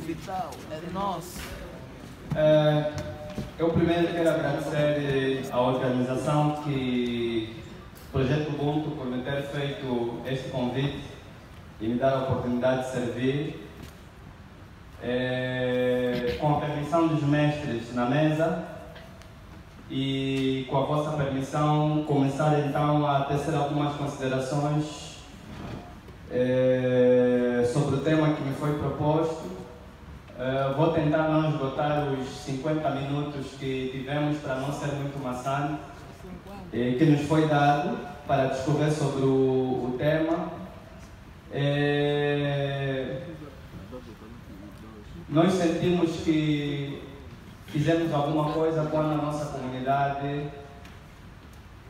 vital, é nosso. Eu primeiro quero agradecer à organização que o Projeto Ubuntu por me ter feito este convite e me dar a oportunidade de servir. Com a permissão dos mestres na mesa e com a vossa permissão começar então a tecer algumas considerações sobre o tema que me foi proposto. Vou tentar não esgotar os 50 minutos que tivemos para não ser muito maçante, que nos foi dado para discorrer sobre o tema. Nós sentimos que fizemos alguma coisa quando a nossa comunidade,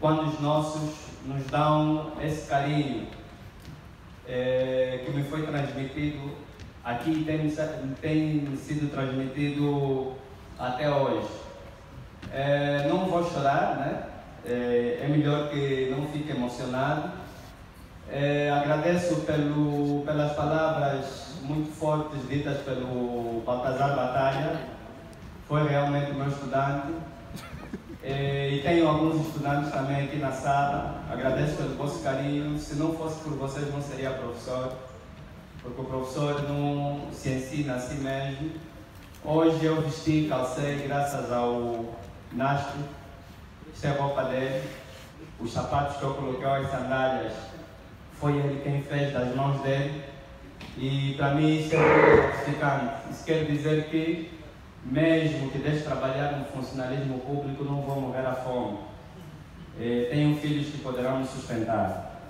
quando os nossos nos dão esse carinho que me foi transmitido aqui, tem sido transmitido até hoje. Não vou chorar, né? É melhor que não fique emocionado. Agradeço pelas palavras muito fortes ditas pelo Baltazar Batalha. Foi realmente meu estudante. E tenho alguns estudantes também aqui na sala. Agradeço pelo vosso carinho. Se não fosse por vocês, não seria professor, porque o professor não se ensina a si mesmo. Hoje eu vesti e calcei graças ao Nastro. Isto é a roupa dele. Os sapatos que eu coloquei, as sandálias, foi ele quem fez das mãos dele. E para mim isso é muito gratificante. Isso quer dizer que, mesmo que deixe trabalhar no funcionalismo público, não vou morrer à fome. Tenho filhos que poderão me sustentar.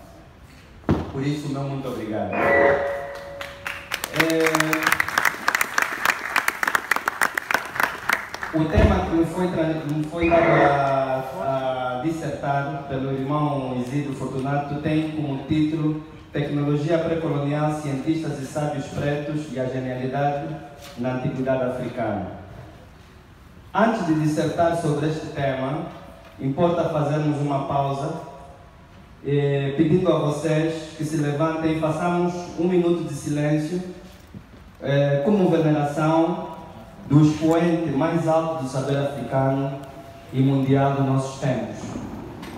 Por isso, meu muito obrigado. O tema que me foi dado a dissertar pelo irmão Isidro Fortunato tem como título Tecnologia Pré-Colonial, Cientistas e Sábios Pretos e a Genialidade na Antiguidade Africana. Antes de dissertar sobre este tema, importa fazermos uma pausa, pedindo a vocês que se levantem e façamos um minuto de silêncio, como veneração do expoente mais alto do saber africano e mundial dos nossos tempos,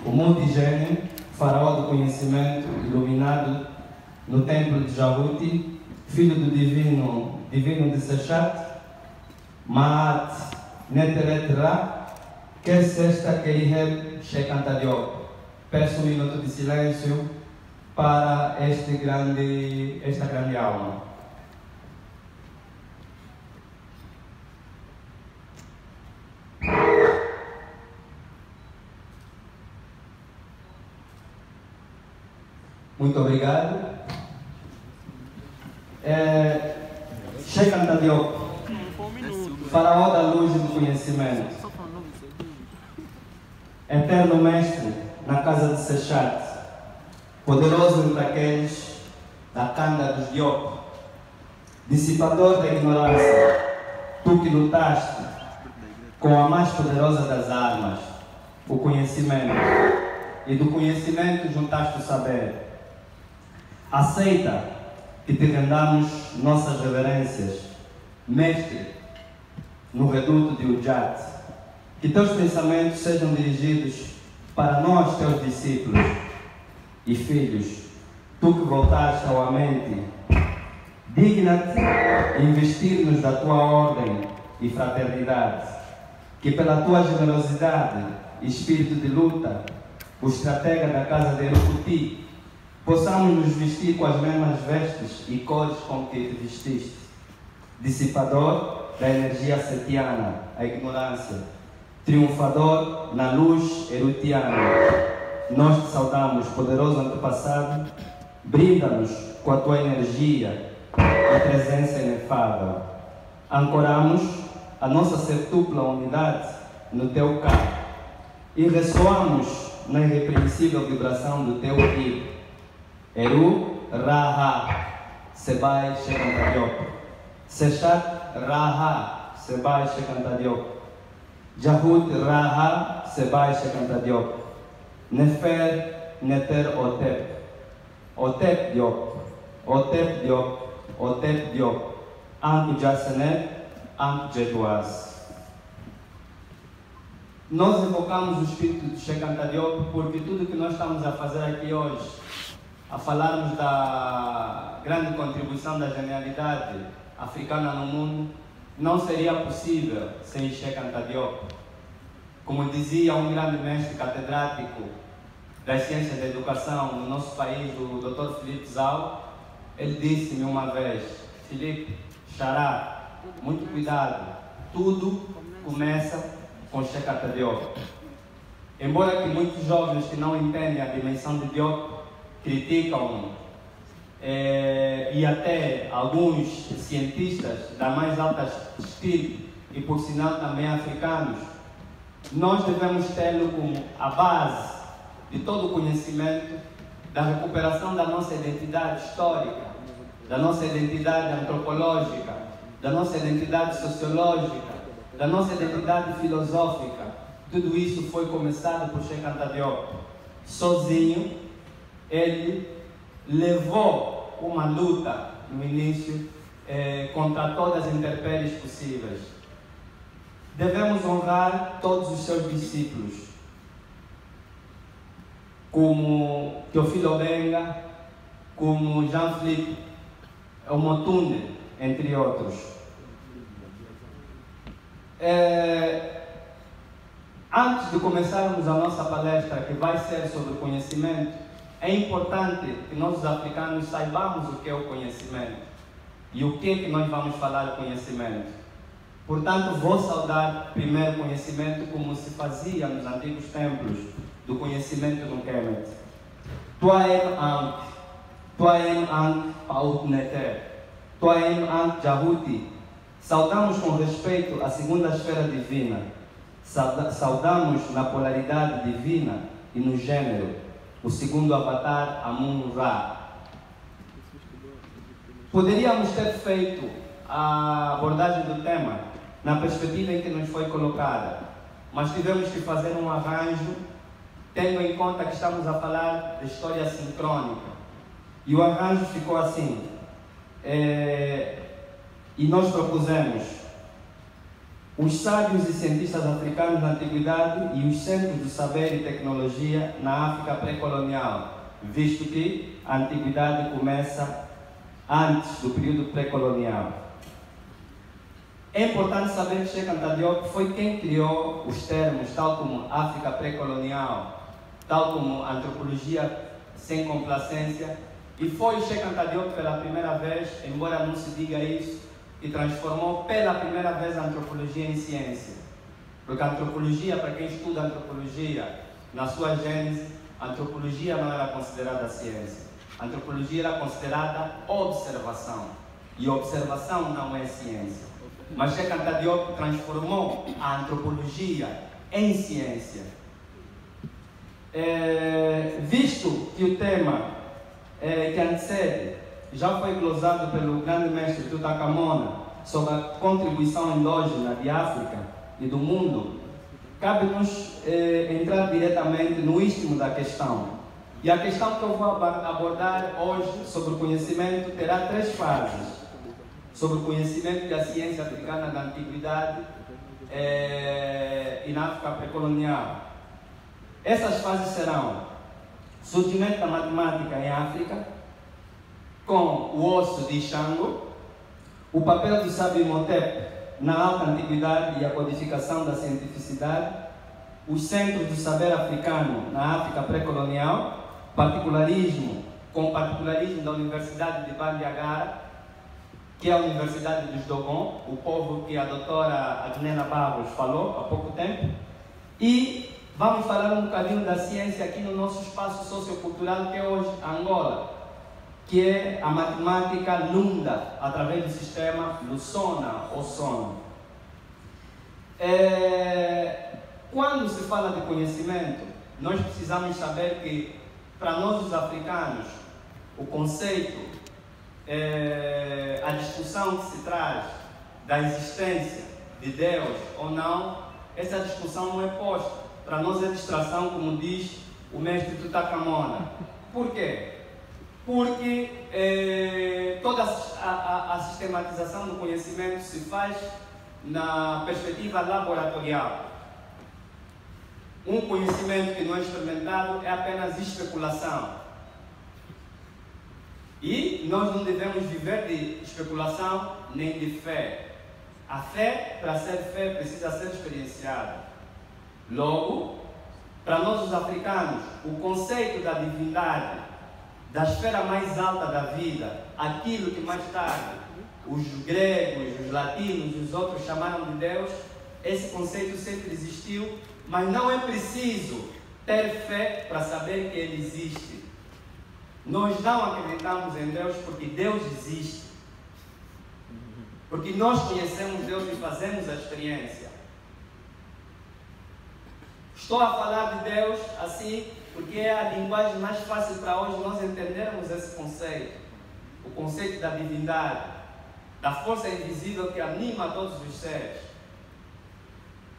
o multigênio, faraó do conhecimento, iluminado no templo de Jahuti, filho do divino de Sechat, Maat Neteret Ra, que sexta Keihel Sheikh Diop. Peço um minuto de silêncio para esta grande alma. Muito obrigado. Sheikh Anta Diop, faraó da luz e do conhecimento, eterno mestre na casa de Sechat, poderoso entre aqueles da canda dos Diop, dissipador da ignorância, tu que lutaste com a mais poderosa das armas, o conhecimento, e do conhecimento juntaste o saber. Aceita que te rendamos nossas reverências, mestre, no reduto de Ujat. Que teus pensamentos sejam dirigidos para nós, teus discípulos e filhos. Tu que voltaste ao Amente, digna-te investir-nos da tua ordem e fraternidade. Que pela tua generosidade e espírito de luta, o estratega da casa de Erucuti, possamos nos vestir com as mesmas vestes e cores com que te vestiste. Dissipador da energia setiana, a ignorância, triunfador na luz erutiana, nós te saudamos, poderoso antepassado, brinda-nos com a tua energia e presença inefável. Ancoramos a nossa septupla unidade no teu carro e ressoamos na irrepreensível vibração do teu rio. Eru Raha Sebai Sheikh Anta Diop, Sechat Raha Sebai Sheikh Anta Diop, Jahut Raha Sebai Sheikh Anta Diop, Nefer Neter Otep, Otep Diop, Otep Diop, Otep Diop, Anco Jassenet, Anco Jetuaz. Nós evocamos o espírito de Cheikh Anta Diop porque tudo que nós estamos a fazer aqui hoje, a falarmos da grande contribuição da genialidade africana no mundo, não seria possível sem Cheikh Anta Diop. Como dizia um grande mestre catedrático das ciências da educação no nosso país, o Dr. Filipe Zau, ele disse-me uma vez: Filipe, xará, muito cuidado, tudo começa com Cheikh Anta Diop. Embora que muitos jovens que não entendem a dimensão de Diop criticam e até alguns cientistas da mais alta estirpe e por sinal também africanos, nós devemos tê-lo como a base de todo o conhecimento da recuperação da nossa identidade histórica, da nossa identidade antropológica, da nossa identidade sociológica, da nossa identidade filosófica. Tudo isso foi começado por Cheikh Anta Diop. Sozinho, ele levou uma luta no início contra todas as intempéries possíveis. Devemos honrar todos os seus discípulos, como Teofilo Obenga, como Jean-Philippe Omotunde, entre outros. Antes de começarmos a nossa palestra, que vai ser sobre o conhecimento, é importante que nós, os africanos, saibamos o que é o conhecimento e o que é que nós vamos falar do conhecimento. Portanto, vou saudar primeiro o conhecimento como se fazia nos antigos templos do conhecimento no Kemet. Tuaem Ankh, Tuaem Ankh Paut Neter, Tuaem Ankh Jahuti. Saudamos com respeito a segunda esfera divina. Saudamos na polaridade divina e no gênero o segundo avatar, Amun-Ra. Poderíamos ter feito a abordagem do tema na perspectiva em que nos foi colocada, mas tivemos que fazer um arranjo, tendo em conta que estamos a falar de história sincrônica. E o arranjo ficou assim. E nós propusemos os sábios e cientistas africanos da antiguidade e os centros de saber e tecnologia na África pré-colonial, visto que a antiguidade começa antes do período pré-colonial. É importante saber que Cheikh Anta Diop foi quem criou os termos tal como África pré-colonial, tal como antropologia sem complacência, e foi Cheikh Anta Diop pela primeira vez, embora não se diga isso, e transformou pela primeira vez a antropologia em ciência. Porque a antropologia, para quem estuda antropologia, na sua gênese, a antropologia não era considerada ciência. A antropologia era considerada observação. E observação não é ciência. Mas Cheikh Anta Diop transformou a antropologia em ciência. Visto que o tema que antecede já foi glosado pelo grande mestre Tutankhamona sobre a contribuição endógena de África e do mundo, cabe-nos entrar diretamente no istmo da questão. E a questão que eu vou abordar hoje sobre o conhecimento terá três fases. Sobre o conhecimento da ciência africana da antiguidade e na África pré-colonial. Essas fases serão surgimento da matemática em África, com o osso de Xango, o papel do sábio Imhotep na alta antiguidade e a codificação da cientificidade, os centros do saber africano na África pré-colonial, particularismo, com o particularismo da Universidade de Bandiagara, que é a Universidade dos Dogon, o povo que a doutora Agnena Barros falou há pouco tempo, e vamos falar um bocadinho da ciência aqui no nosso espaço sociocultural que é hoje Angola, que é a matemática Lunda, através do sistema Lusona ou Sono. Quando se fala de conhecimento, nós precisamos saber que, para nós os africanos, o conceito, a discussão que se traz da existência de Deus ou não, essa discussão não é posta. Para nós é distração, como diz o mestre Tutankhamona. Por quê? porque toda a sistematização do conhecimento se faz na perspectiva laboratorial. Um conhecimento que não é experimentado é apenas especulação. E nós não devemos viver de especulação nem de fé. A fé, para ser fé, precisa ser experienciada. Logo, para nós os africanos, o conceito da divindade, da esfera mais alta da vida, aquilo que mais tarde os gregos, os latinos, os outros chamaram de Deus, esse conceito sempre existiu, mas não é preciso ter fé para saber que ele existe. Nós não acreditamos em Deus porque Deus existe. Porque nós conhecemos Deus e fazemos a experiência. Estou a falar de Deus assim porque é a linguagem mais fácil para hoje nós entendermos esse conceito. O conceito da divindade, da força invisível que anima todos os seres.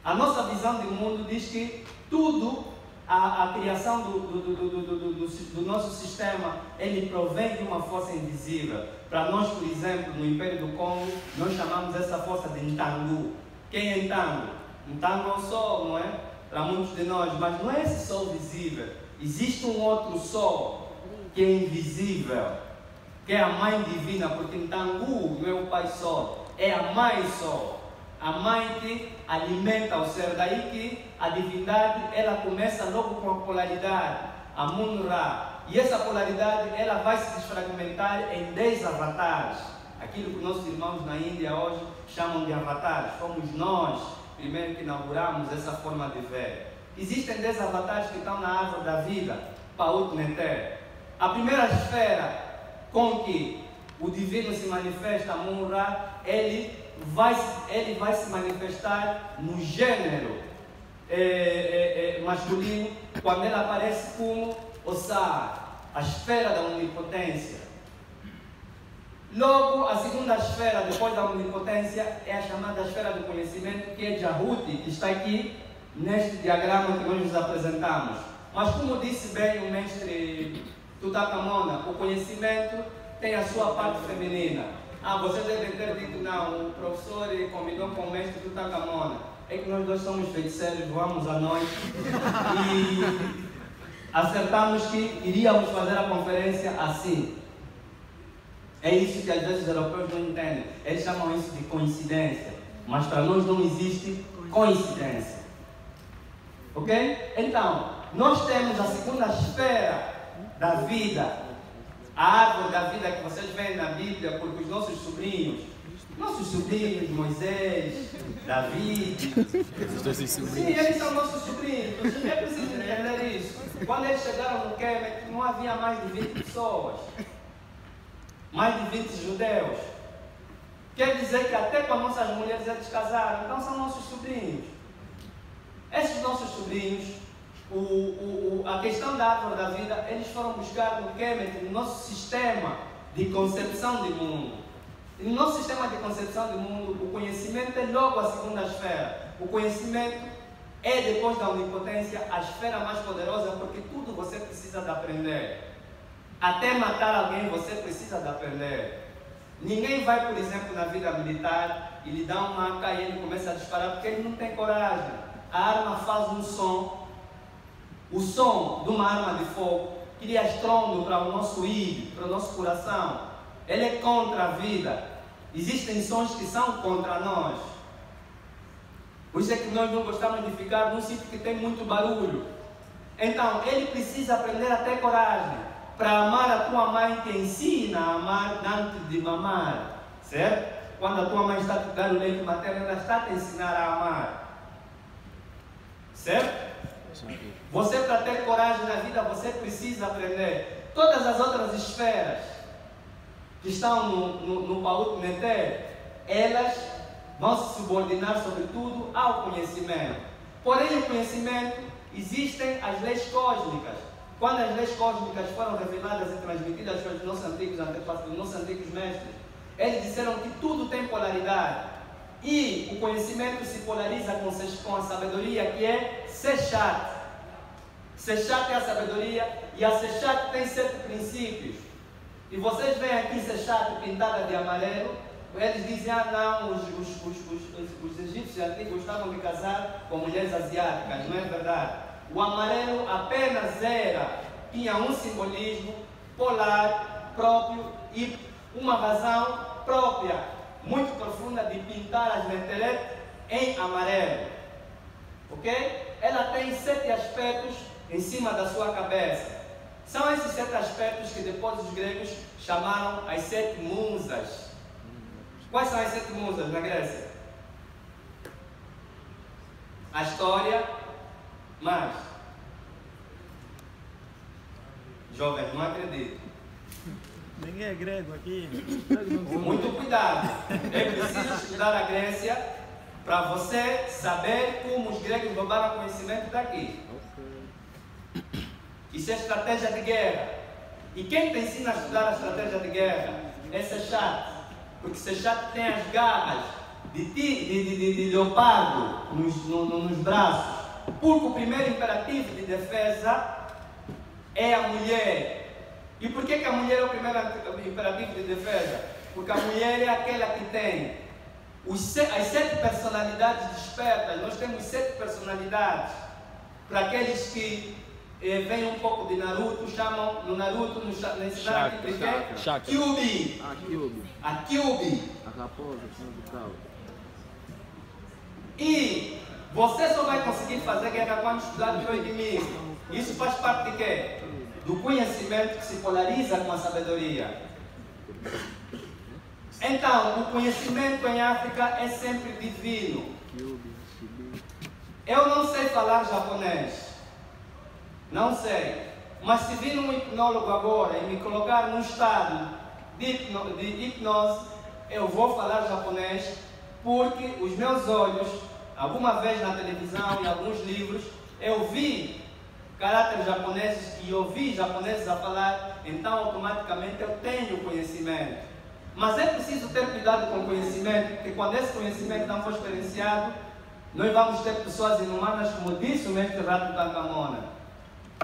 A nossa visão do mundo diz que tudo, a criação do nosso sistema, ele provém de uma força invisível. Para nós, por exemplo, no Império do Congo, nós chamamos essa força de Ntangu. Quem é Ntangu? Ntangu é o sol, não é? Para muitos de nós, mas não é esse sol visível. Existe um outro sol que é invisível, que é a Mãe Divina, porque Ntangu não é o Pai Sol, é a Mãe Sol. A mãe que alimenta o ser, daí que a divindade ela começa logo com a polaridade, a Mun-Ra. E essa polaridade ela vai se desfragmentar em 10 avatares. Aquilo que nossos irmãos na Índia hoje chamam de avatares. Fomos nós, primeiro, que inauguramos essa forma de ver. Existem 10 avatares que estão na árvore da vida, Paut Neter. A primeira esfera com que o divino se manifesta, Mun-Ra, ele vai se manifestar no gênero masculino, quando ele aparece como Ossar, a esfera da onipotência. Logo, a segunda esfera, depois da onipotência, é a chamada esfera do conhecimento, que é Jahuti, que está aqui neste diagrama que nós nos apresentamos. Mas como disse bem o mestre Tutankhamona, o conhecimento tem a sua parte feminina. Vocês devem ter dito, não, o professor combinou com o mestre Tutankhamona. É que nós dois somos feiticeiros, voamos à noite e acertamos que iríamos fazer a conferência assim. É isso que às vezes os europeus não entendem. Eles chamam isso de coincidência. Mas para nós não existe coincidência. Ok? Então, nós temos a segunda esfera da vida, a árvore da vida que vocês veem na Bíblia, porque os nossos sobrinhos, Moisés, Davi, sim, eles são nossos sobrinhos, você é preciso entender isso. Quando eles chegaram no Quebec, não havia mais de 20 pessoas, mais de 20 judeus. Quer dizer que até com as nossas mulheres eles casaram, então são nossos sobrinhos. Esses nossos sobrinhos, a questão da árvore da vida, eles foram buscar no Kemet, no nosso sistema de concepção de mundo. E no nosso sistema de concepção de mundo, o conhecimento é logo a segunda esfera. O conhecimento é, depois da onipotência, a esfera mais poderosa, porque tudo você precisa de aprender. Até matar alguém você precisa de aprender. Ninguém vai, por exemplo, na vida militar e lhe dá uma AK e ele começa a disparar porque ele não tem coragem. A arma faz um som. O som de uma arma de fogo cria estrondo para o nosso íris, para o nosso coração. Ele é contra a vida. Existem sons que são contra nós. Por isso é que nós não gostamos de ficar num sítio que tem muito barulho. Então, ele precisa aprender a ter coragem para amar a tua mãe, que ensina a amar antes de mamar. Certo? Quando a tua mãe está a te dar o leite materno, ela está a te ensinar a amar. Certo? Você, para ter coragem na vida, você precisa aprender. Todas as outras esferas que estão no Paut Neter, elas vão se subordinar sobretudo ao conhecimento. Porém, o conhecimento, existem as leis cósmicas. Quando as leis cósmicas foram reveladas e transmitidas pelos nossos antigos antepassados, pelos nossos antigos mestres, eles disseram que tudo tem polaridade. E o conhecimento se polariza com a sabedoria, que é Sechat. Sechat é a sabedoria, e a Sechat tem 7 princípios. e vocês veem aqui Sechate pintada de amarelo, eles dizem, ah não, os egípcios antigos gostavam de casar com mulheres asiáticas, não é verdade. O amarelo apenas tinha um simbolismo polar próprio e uma razão própria, muito profunda, de pintar as Menteret em amarelo. Ok? Ela tem 7 aspectos em cima da sua cabeça. São esses 7 aspectos que depois os gregos chamaram as 7 musas. Quais são as 7 musas na Grécia? A história, mais. Jovens, não acredito. Ninguém é grego aqui. Muito cuidado. É preciso estudar a Grécia para você saber como os gregos roubaram conhecimento daqui. Isso é estratégia de guerra. E quem te ensina a estudar a estratégia de guerra é Sechate. Porque Sechate tem as garras de leopardo nos braços. Porque o primeiro imperativo de defesa é a mulher. E por que a mulher é o primeiro imperativo de defesa? Porque a mulher é aquela que tem as 7 personalidades despertas. Nós temos 7 personalidades. Para aqueles que vem um pouco de Naruto, chamam no Naruto, no ensinaram aqui de quê? Kyuubi. A Kyuubi. A raposa, do caos. E você só vai conseguir fazer guerra quando estudar o teu inimigo. Isso faz parte de quê? Do conhecimento que se polariza com a sabedoria. Então, o conhecimento em África é sempre divino. Eu não sei falar japonês. Não sei, mas se vir um hipnólogo agora e me colocar num estado de hipnose, eu vou falar japonês, porque os meus olhos, alguma vez na televisão e alguns livros, eu vi caráteres japoneses e ouvi japoneses a falar, então automaticamente eu tenho conhecimento. Mas é preciso ter cuidado com o conhecimento, porque quando esse conhecimento não for experienciado, nós vamos ter pessoas inumanas, como disse o mestre Rato Takamona.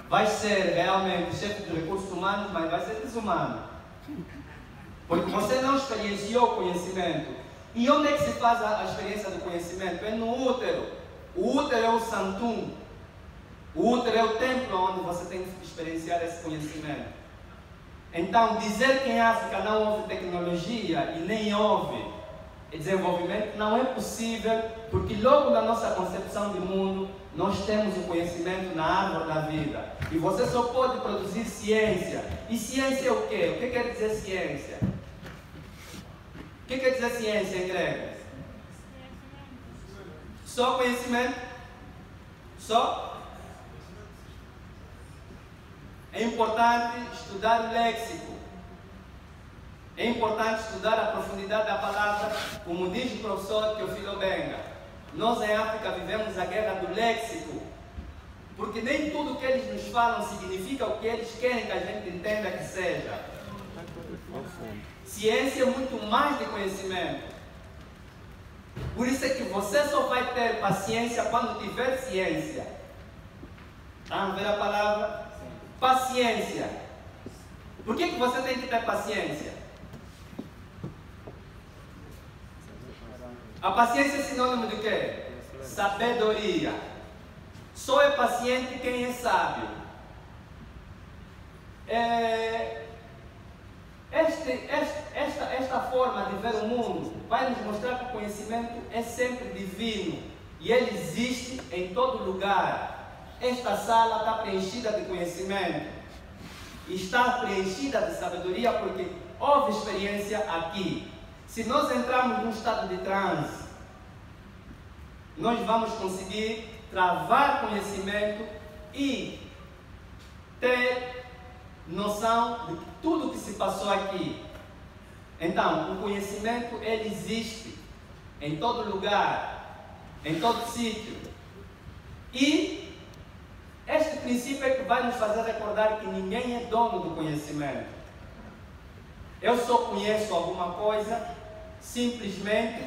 Vai ser realmente chefe de recursos humanos, mas vai ser desumano. Porque você não experienciou o conhecimento. E onde é que se faz a experiência do conhecimento? É no útero. O útero é o santum. O útero é o templo onde você tem que experienciar esse conhecimento. Então, dizer que em África não houve tecnologia e nem houve desenvolvimento não é possível, porque logo na nossa concepção de mundo, nós temos o conhecimento na árvore da vida. E você só pode produzir ciência. E ciência é o quê? O que quer dizer ciência? O que quer dizer ciência em grego? Só conhecimento? Só? É importante estudar o léxico. É importante estudar a profundidade da palavra, como diz o professor Teofilo Benga. Nós em África vivemos a guerra do léxico, porque nem tudo que eles nos falam significa o que eles querem que a gente entenda que seja. Ciência é muito mais de conhecimento. Por isso é que você só vai ter paciência quando tiver ciência. Vamos ver a palavra? Paciência. Por que você tem que ter paciência? A paciência é sinônimo de quê? Sabedoria. Só é paciente quem é sábio. Esta forma de ver o mundo vai nos mostrar que o conhecimento é sempre divino e ele existe em todo lugar. Esta sala está preenchida de conhecimento, está preenchida de sabedoria porque houve experiência aqui. Se nós entrarmos num estado de transe, nós vamos conseguir travar conhecimento e ter noção de tudo que se passou aqui. Então, o conhecimento ele existe em todo lugar, em todo sítio. E este princípio é que vai nos fazer recordar que ninguém é dono do conhecimento. Eu só conheço alguma coisa simplesmente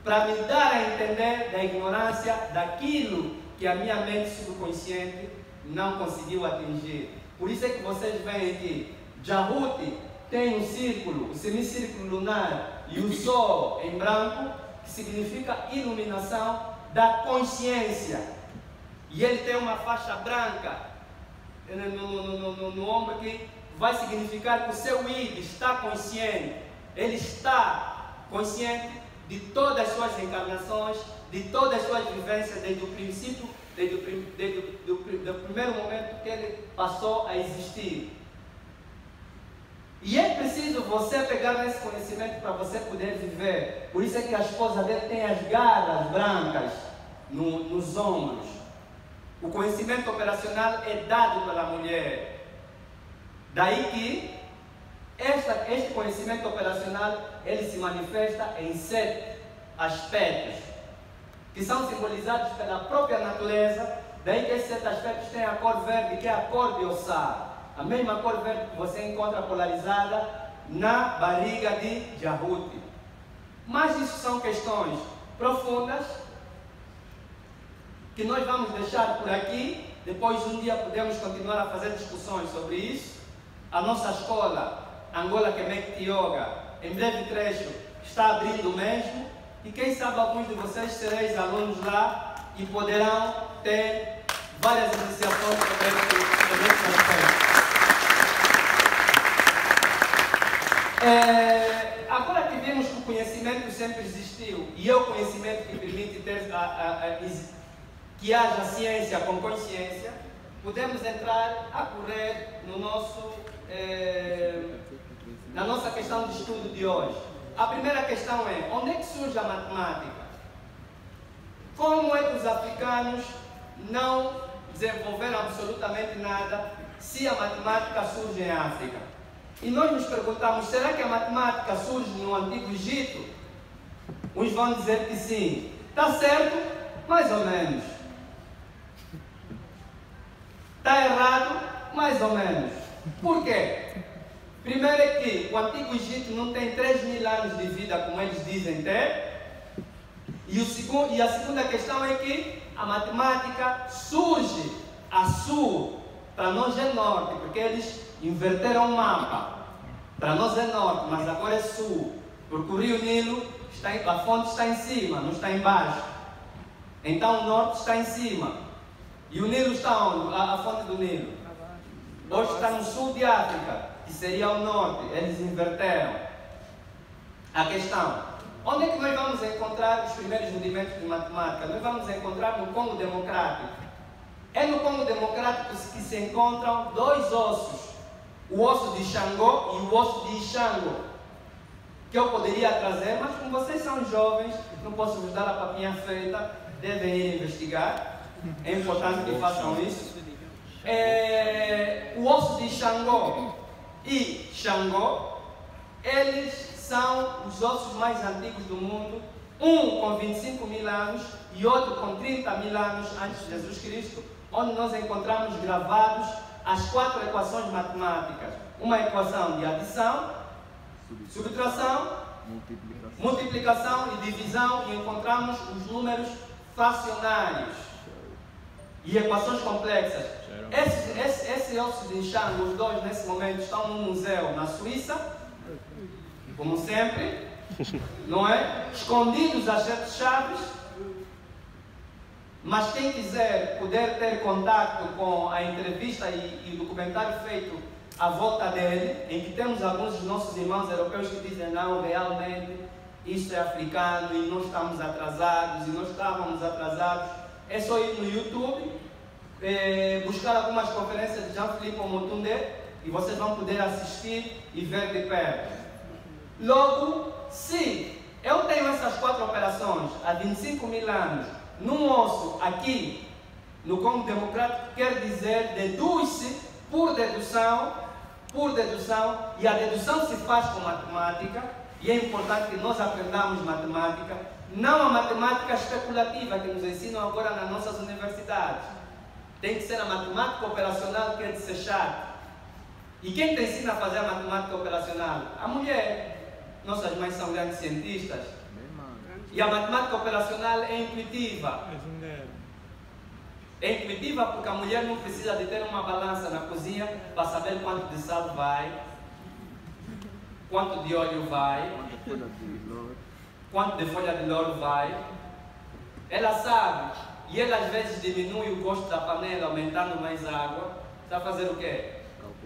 para me dar a entender da ignorância daquilo que a minha mente subconsciente não conseguiu atingir. Por isso é que vocês veem que Jahuti tem um círculo, o semicírculo lunar e o Sol em branco, que significa iluminação da consciência. E ele tem uma faixa branca no ombro que vai significar que o seu id está consciente. Ele está consciente de todas as suas encarnações, de todas as suas vivências, desde o princípio, desde o primeiro momento que ele passou a existir. E é preciso você pegar nesse conhecimento para você poder viver. Por isso é que a esposa dele tem as garras brancas nos ombros. O conhecimento operacional é dado pela mulher. Daí que este conhecimento operacional ele se manifesta em 7 aspectos que são simbolizados pela própria natureza. Daí que esses 7 aspectos têm a cor verde, que é a cor de Ossá. A mesma cor verde que você encontra polarizada na barriga de Jahuti. Mas isso são questões profundas que nós vamos deixar por aqui. Depois um dia podemos continuar a fazer discussões sobre isso. A nossa escola, Angola Kemek Yoga, em breve trecho, está abrindo mesmo. E quem sabe alguns de vocês sereis alunos lá e poderão ter várias iniciações sobre esse aspecto. Agora que vimos que o conhecimento sempre existiu e é o conhecimento que permite ter que haja ciência com consciência, podemos entrar a correr no na nossa questão de estudo de hoje. A primeira questão é: onde é que surge a matemática? Como é que os africanos não desenvolveram absolutamente nada se a matemática surge em África? E nós nos perguntamos, será que a matemática surge no Antigo Egito? Uns vão dizer que sim. Está certo? Mais ou menos. Está errado? Mais ou menos. Por quê? Primeiro é que o Antigo Egito não tem 3.000 anos de vida, como eles dizem ter. E a segunda questão é que a matemática surge a sul. Para nós é norte, porque eles inverteram o mapa. Para nós é norte, mas agora é sul. Porque o rio Nilo, a fonte está em cima, não está embaixo. Então o norte está em cima. E o Nilo está onde? A fonte do Nilo? Hoje está no sul de África, que seria o norte. Eles inverteram. A questão: onde é que nós vamos encontrar os primeiros rudimentos de matemática? Nós vamos encontrar no Congo Democrático. É no Congo Democrático que se encontram 2 ossos. O osso de Xangô e o osso de Ixango, que eu poderia trazer, mas como vocês são jovens, não posso vos dar a papinha feita, devem ir investigar. É importante que façam isso. O osso de Xangô e Xangô, eles são os ossos mais antigos do mundo, um com 25.000 anos e outro com 30.000 anos antes de Jesus Cristo, onde nós encontramos gravados as 4 equações matemáticas. Uma equação de adição, subtração, multiplicação e divisão, e encontramos os números fracionários e equações complexas. Esse osso de Xangô, os 2 nesse momento estão no museu na Suíça, como sempre, não é? Escondidos às 7 chaves. Mas quem quiser poder ter contato com a entrevista e o documentário feito à volta dele, em que temos alguns dos nossos irmãos europeus que dizem: não, realmente isso é africano e nós estamos atrasados, e nós estávamos atrasados. É só ir no YouTube, buscar algumas conferências de Jean-Philippe Omotunde e vocês vão poder assistir e ver de perto. Logo, se eu tenho essas 4 operações há 25.000 anos, num osso aqui no Congo Democrático, quer dizer, deduz-se por dedução, e a dedução se faz com matemática, e é importante que nós aprendamos matemática, não a matemática especulativa que nos ensinam agora nas nossas universidades. Tem que ser a matemática operacional, que é de ser chato. E quem te ensina a fazer a matemática operacional? A mulher. Nossas mães são grandes cientistas. E a matemática operacional é intuitiva. É intuitiva porque a mulher não precisa de ter uma balança na cozinha para saber quanto de sal vai, quanto de óleo vai, quanto de folha de louro vai. Ela sabe, e ela às vezes diminui o gosto da panela, aumentando mais água. Está a fazer o quê?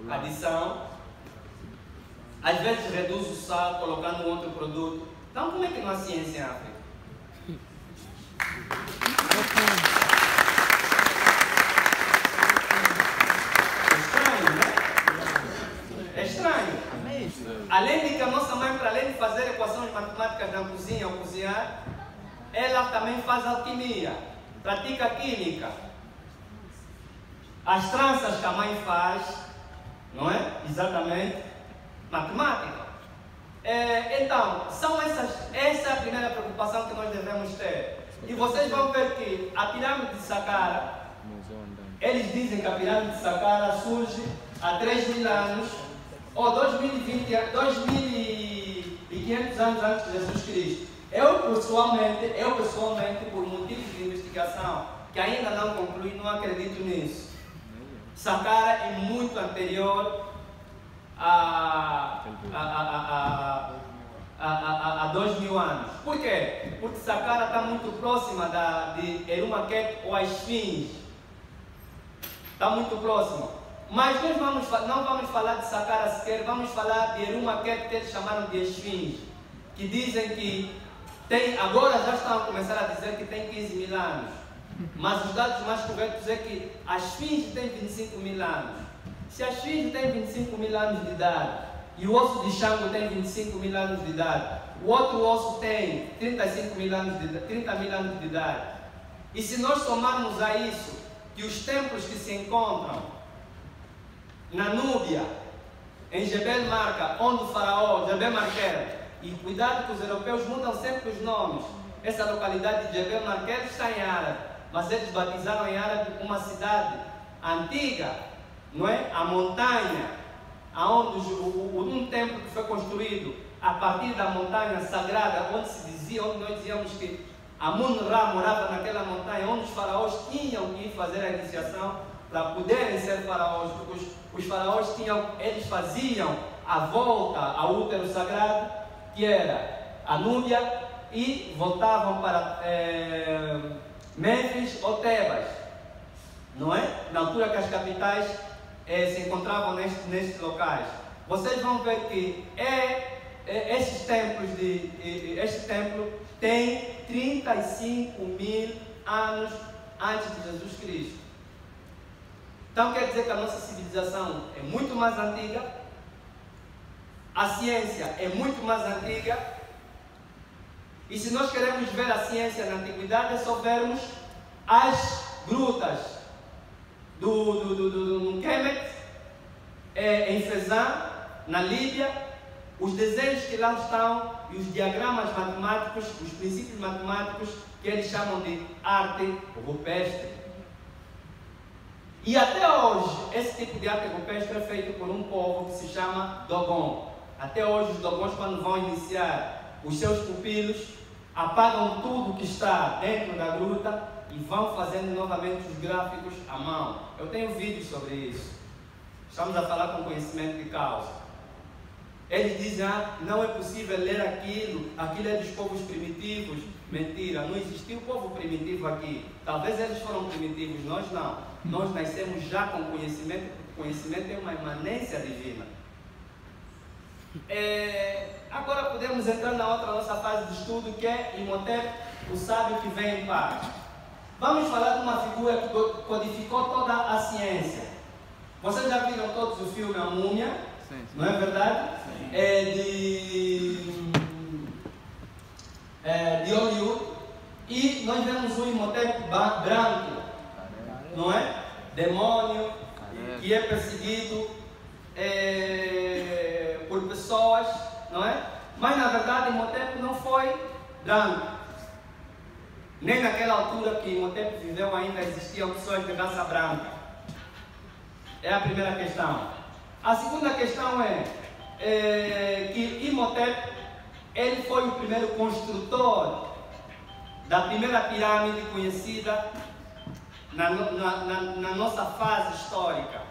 Adição. Às vezes reduz o sal, colocando outro produto. Então como é que não há ciência em África? É estranho, né? É estranho. Além de que a nossa mãe, para além de fazer equações matemáticas na cozinha ou cozinhar, ela também faz alquimia, pratica química. As tranças que a mãe faz, não é? Exatamente, matemática. Então, essa é a primeira preocupação que nós devemos ter. E vocês vão ver que a pirâmide de Saqqara, eles dizem que a pirâmide de Saqqara surge há 3.000 anos, ou 2.500 anos antes de Jesus Cristo. Eu pessoalmente, por motivos de investigação que ainda não concluí, não acredito nisso. Saqqara é muito anterior a 2.000 anos. Por quê? Porque Saqqara está muito próxima de Erumaquete ou a Esfinge. Está muito próxima. Mas nós não vamos falar de Saqqara sequer, vamos falar de Erumaquete, que eles chamaram de Esfinge. Que dizem que agora já estão a começar a dizer que tem 15.000 anos. Mas os dados mais corretos é que a Esfinge tem 25.000 anos. Se a Esfinge tem 25.000 anos de idade e o osso de Xango tem 25.000 anos de idade, o outro osso tem 30.000 anos de idade. E se nós somarmos a isso que os templos que se encontram na Núbia, em Jebel Marca, onde o faraó, Jebel Marquer, e cuidado que os europeus mudam sempre os nomes. Essa localidade de Jebel Marquer está em árabe, mas eles batizaram em árabe uma cidade antiga, não é? A montanha, aonde um templo que foi construído a partir da montanha sagrada, onde nós dizíamos que Amun-Ra morava naquela montanha, onde os faraós tinham que ir fazer a iniciação para poderem ser faraós, porque os faraós eles faziam a volta ao útero sagrado, que era a Núbia, e voltavam para Mênfis ou Tebas, não é? Na altura que as capitais se encontravam nestes locais. Vocês vão ver que este templo tem 35.000 anos antes de Jesus Cristo. Então quer dizer que a nossa civilização é muito mais antiga, a ciência é muito mais antiga, e se nós queremos ver a ciência na antiguidade, é só vermos as grutas do Kemet, em Fezzan, na Líbia, os desenhos que lá estão e os diagramas matemáticos, os princípios matemáticos que eles chamam de arte rupestre. E até hoje, esse tipo de arte rupestre é feito por um povo que se chama Dogon. Até hoje, os Dogons, quando vão iniciar os seus pupilos, apagam tudo que está dentro da gruta e vão fazendo novamente os gráficos à mão. Eu tenho vídeos sobre isso. Estamos a falar com conhecimento de causa. Eles dizem, não é possível ler aquilo é dos povos primitivos. Mentira, não existiu povo primitivo aqui. Talvez eles foram primitivos, nós não. Nós nascemos já com conhecimento, porque conhecimento é uma imanência divina. Agora podemos entrar na nossa fase de estudo, que é Imhotep, o sábio que vem em paz. Vamos falar de uma figura que codificou toda a ciência. Vocês já viram todos o filme A Múmia? Sim. Não é verdade? Sim. De Hollywood. E nós vemos um Imhotep branco, não é? Demônio, que é perseguido por pessoas, não é? Mas na verdade Imhotep não foi branco. Nem naquela altura que Imhotep viveu ainda existiam pessoas de raça branca. É a primeira questão. A segunda questão é que Imhotep, ele foi o primeiro construtor da primeira pirâmide conhecida na nossa fase histórica.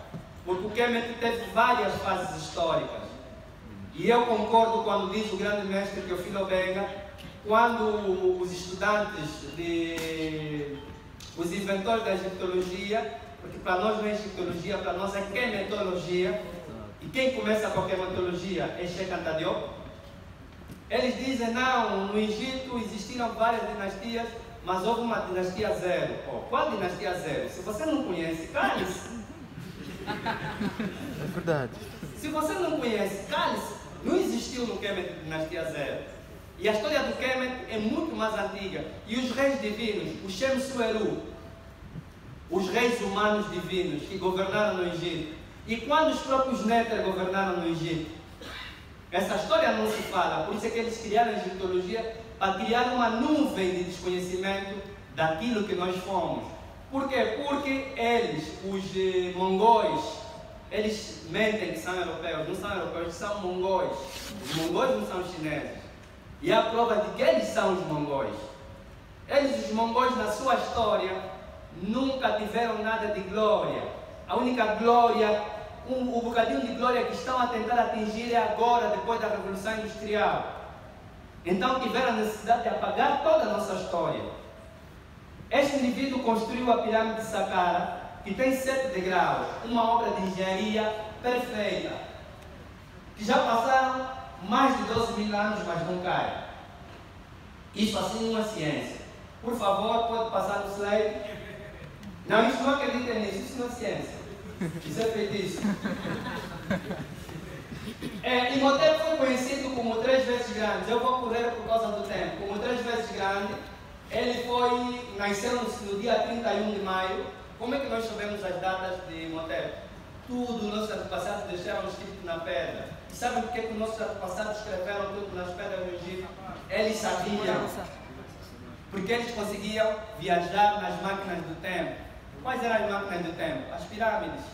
Porque o Kemet teve várias fases históricas. E eu concordo quando diz o grande mestre Teófilo Benga, quando os estudantes, os inventores da egiptologia, porque para nós não é egiptologia, para nós é quemetologia, e quem começa com a quemetologia é Sheikh Anta Diop, eles dizem, não, no Egito existiram várias dinastias, mas houve uma dinastia zero. Oh, qual dinastia zero? Se você não conhece, cale-se. É verdade. Se você não conhece, cale-se. Não existiu no Kemet dinastia zero. E a história do Kemet é muito mais antiga. E os reis divinos, os Shem Sueru, os reis humanos divinos que governaram no Egito. E quando os próprios Néter governaram no Egito? Essa história não se fala. Por isso é que eles criaram a egiptologia para criar uma nuvem de desconhecimento daquilo que nós fomos. Por quê? Porque eles, os mongóis, eles mentem que são europeus, não são europeus, são mongóis. Os mongóis não são chineses. E a prova de que eles são os mongóis. Eles, os mongóis, na sua história, nunca tiveram nada de glória. A única glória, o bocadinho de glória que estão a tentar atingir é agora, depois da Revolução Industrial. Então tiveram a necessidade de apagar toda a nossa história. Este indivíduo construiu a pirâmide de Saqqara, que tem 7 degraus, uma obra de engenharia perfeita, que já passaram mais de 12 mil anos, mas não cai. Isso assim numa ciência. Por favor, pode passar no slide. Não, isso não acredita nisso, isso não é ciência. Isso é feitiço. Imhotep foi conhecido como 3 vezes grande. Eu vou correr por causa do tempo. Como 3 vezes grande, ele nasceu no dia 31 de maio. Como é que nós sabemos as datas de Imhotep? Tudo, nossos antepassados deixaram escrito na pedra. E sabem por que os nossos antepassados escreveram tudo nas pedras do Egito? Eles sabiam. Porque eles conseguiam viajar nas máquinas do tempo. Quais eram as máquinas do tempo? As pirâmides.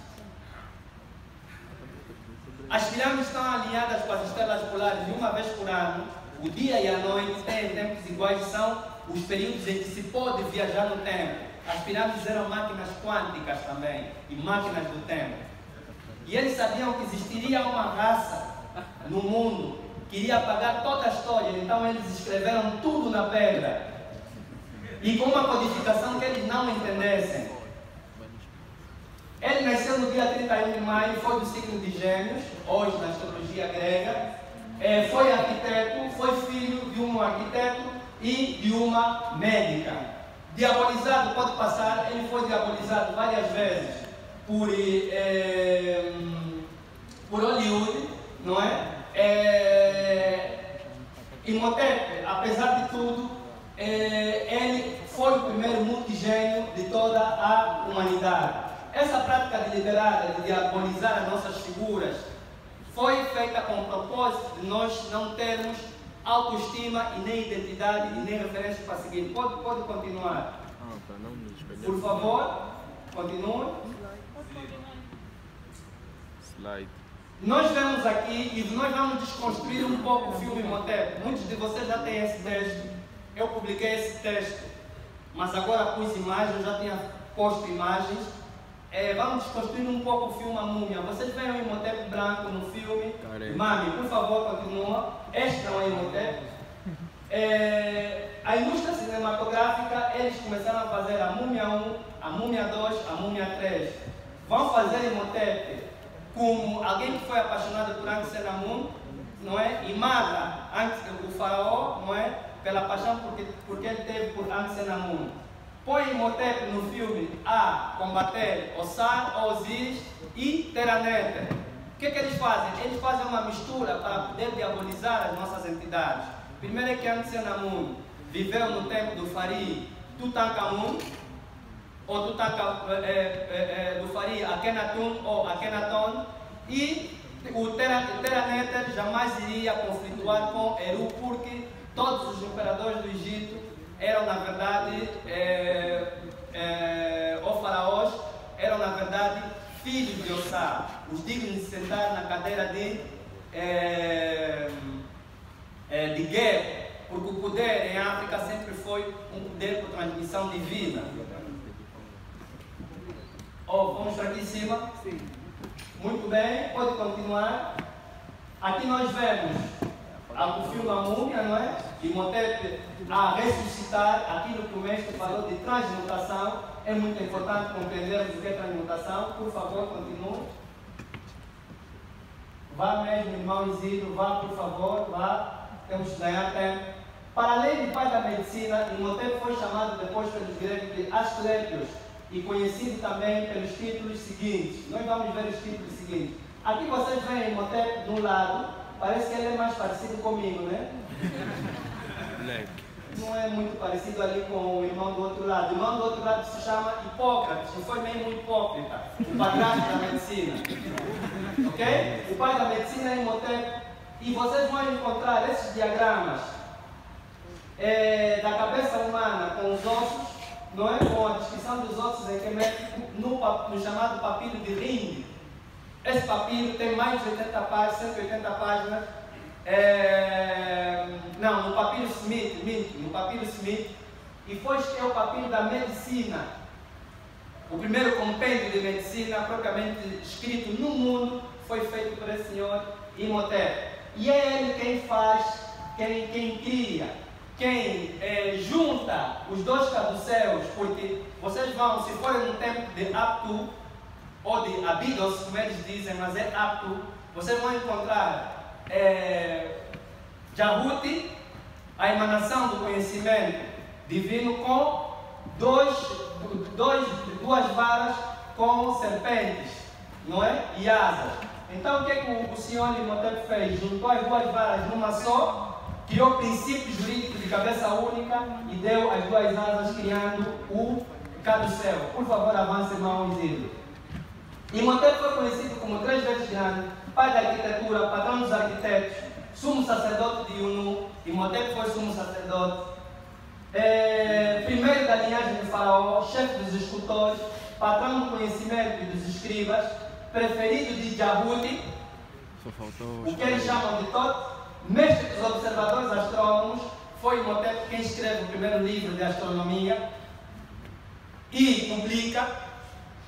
As pirâmides estão alinhadas com as estrelas polares e uma vez por ano, o dia e a noite têm tempos iguais, são os períodos em que se pode viajar no tempo. As pirâmides eram máquinas quânticas também, e máquinas do tempo. E eles sabiam que existiria uma raça no mundo que iria apagar toda a história, então eles escreveram tudo na pedra. E com uma codificação que eles não entendessem. Ele nasceu no dia 31 de maio, foi do signo de Gêmeos, hoje na astrologia grega. Foi arquiteto, foi filho de um arquiteto e de uma médica. Diabolizado, pode passar, ele foi diabolizado várias vezes por Hollywood, não é? Imhotep, apesar de tudo, ele foi o primeiro multigênio de toda a humanidade. Essa prática deliberada de diabolizar as nossas figuras foi feita com o propósito de nós não termos autoestima e nem identidade e nem referência para seguir. Pode continuar. Por favor, continue. Slide. Nós vemos aqui e nós vamos desconstruir um pouco o filme Imhotep. Muitos de vocês já têm esse texto. Eu publiquei esse texto, mas agora pus imagens, já tinha posto imagens. Vamos desconstruir um pouco o filme A Múmia. Vocês veem o Imhotep branco no filme? Mami, por favor, continua. Este não é Imhotep. A indústria cinematográfica, eles começaram a fazer a Múmia 1, a Múmia 2, a Múmia 3. Vão fazer Imhotep como alguém que foi apaixonado por Ankh-Senamun, não é? E mata o faraó, não é? Pela paixão porque ele teve por Ankh-Senamun. Põe Imhotep no filme a combater Osar, Osíris e Teraneter. O que eles fazem? Eles fazem uma mistura para poder diabolizar as nossas entidades. Primeiro é que Ankh-Senamun viveu no tempo do Fari Tutankhamun, ou do Fari Akhenaton ou Akhenaton, e o Teraneter jamais iria conflituar com Eru, porque todos os imperadores do Egito eram, na verdade, ou faraós, eram, na verdade, filhos de Osar, os dignos de sentar na cadeira de guerra, porque o poder em África sempre foi um poder por transmissão divina. Vamos aqui em cima? Sim. Muito bem, pode continuar. Aqui nós vemos o filme A Múmia, não é? Imhotep a ressuscitar aquilo que o mestre falou de transmutação. É muito importante compreendermos o que é transmutação. Por favor, continue. Vá mesmo, irmão Isidro, vá, por favor, vá. Temos que ganhar tempo. Para além de pai da medicina, Imhotep foi chamado depois pelos gregos de Asclepios e conhecido também pelos títulos seguintes. Nós vamos ver os títulos seguintes. Aqui vocês veem Imhotep de um lado, parece que ele é mais parecido comigo, né? Não é muito parecido ali com o irmão do outro lado. O irmão do outro lado se chama Hipócrates, e foi mesmo hipócrita, o padrasto da medicina. Ok? O pai da medicina é Imhotep. E vocês vão encontrar esses diagramas da cabeça humana com os ossos, não é? Com a descrição dos ossos em quemético no chamado papiro de Ring. Esse papiro tem mais de 80 páginas, 180 páginas. Não, no papiro Smith, no papiro Smith, e foi o papiro da medicina, o primeiro compêndio de medicina propriamente escrito no mundo foi feito por esse senhor Imhotep, e é ele quem faz, quem cria, quem junta os dois caduceus, porque vocês vão, se forem no tempo de Aptu ou de Abydos, como eles dizem, mas é Aptu, vocês vão encontrar Jahuti, a emanação do conhecimento divino, com duas varas com serpentes, não é? E asas. Então o que é que o senhor Imhotep fez? Juntou as duas varas numa só, criou princípios jurídicos de cabeça única e deu as duas asas, criando o caduceu. Por favor, avance, irmão Isidro. Imhotep foi conhecido como 3 vezes grande, pai da arquitetura, patrão dos arquitetos, sumo sacerdote de Unu. Imhotep foi sumo sacerdote, primeiro da linhagem de Faraó, chefe dos escultores, patrão do conhecimento e dos escribas, preferido de Jahuti, o que eles chamam de Tot, mestre dos observadores astrônomos. Foi Imhotep quem escreve o primeiro livro de astronomia e publica,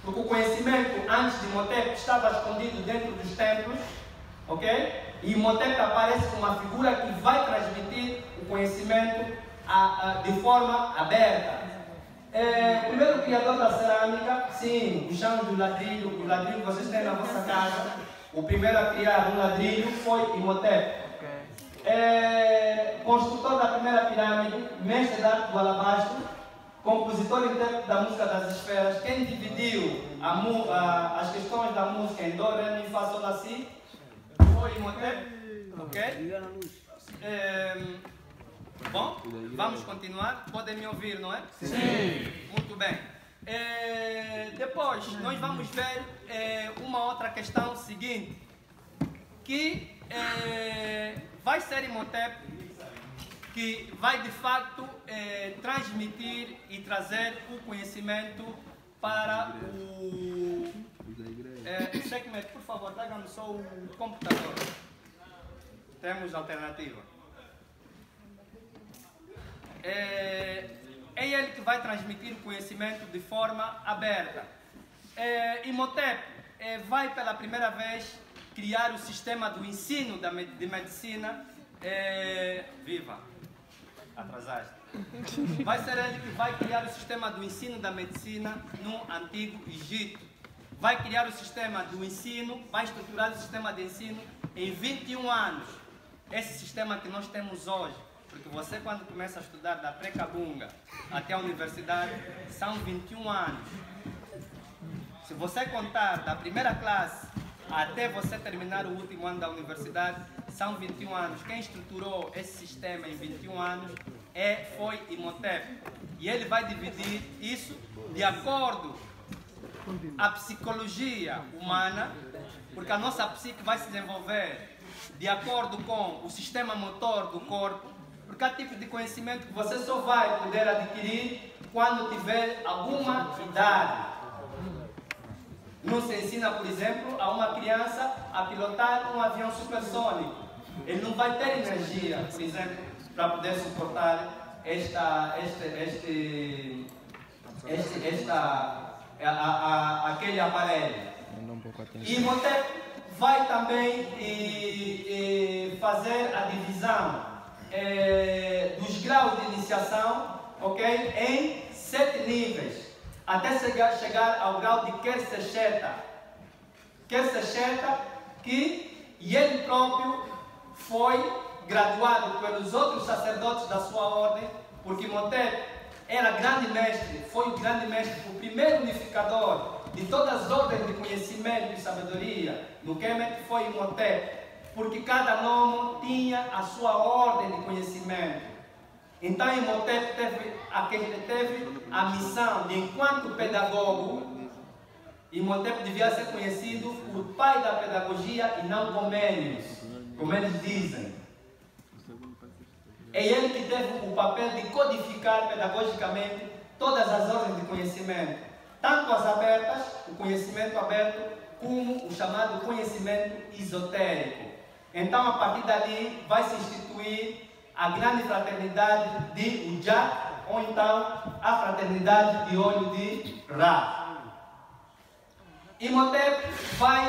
porque o conhecimento antes de Imhotep estava escondido dentro dos templos, ok? E Imhotep aparece como uma figura que vai transmitir o conhecimento de forma aberta. O primeiro criador da cerâmica, sim, os chãos do ladrilho, o ladrilho que vocês têm na vossa casa, o primeiro a criar um ladrilho foi Imhotep. Construtor da primeira pirâmide, mestre da arte do alabastro, compositor e intérprete da música das esferas, quem dividiu as questões da música em Dó, Ré, Mi, Fá, Sol, Lá, Si, foi Imhotep, ok? Bom, vamos continuar. Podem me ouvir, não é? Sim. Muito bem. Depois, nós vamos ver uma outra questão seguinte, que vai ser Imhotep que vai de facto transmitir e trazer o conhecimento para o... Segmento, por favor, traga-me só o computador. Temos alternativa. É ele que vai transmitir o conhecimento de forma aberta. Imhotep vai pela primeira vez criar o sistema do ensino de medicina. Viva! Atrasaste. Vai ser ele que vai criar o sistema do ensino da medicina no Antigo Egito. Vai criar o sistema do ensino, vai estruturar o sistema de ensino em 21 anos. Esse sistema que nós temos hoje, porque você quando começa a estudar da pré-cabunga até a universidade, são 21 anos. Se você contar da primeira classe até você terminar o último ano da universidade, são 21 anos. Quem estruturou esse sistema em 21 anos foi Imhotep. E ele vai dividir isso de acordo com a psicologia humana, porque a nossa psique vai se desenvolver de acordo com o sistema motor do corpo, porque há tipos de conhecimento que você só vai poder adquirir quando tiver alguma idade. Não se ensina, por exemplo, a uma criança a pilotar um avião supersônico. Ele não vai ter energia, por exemplo, para poder suportar aquele aparelho. E Imhotep vai também fazer a divisão dos graus de iniciação, ok? Em 7 níveis, até chegar ao grau de Kersesheta. Kersesheta, que ele próprio foi graduado pelos outros sacerdotes da sua ordem, porque Imhotep era grande mestre, foi o grande mestre, o primeiro unificador de todas as ordens de conhecimento e sabedoria. No Kemet foi Imhotep, porque cada nome tinha a sua ordem de conhecimento. Então Imhotep teve a missão de, enquanto pedagogo, Imhotep devia ser conhecido por pai da pedagogia e não Comênios, como eles dizem. É ele que teve o papel de codificar pedagogicamente todas as ordens de conhecimento, tanto as abertas, o conhecimento aberto, como o chamado conhecimento esotérico. Então, a partir dali, vai se instituir a grande fraternidade de Ujak, ou então a fraternidade de olho de Ra. Imhotep vai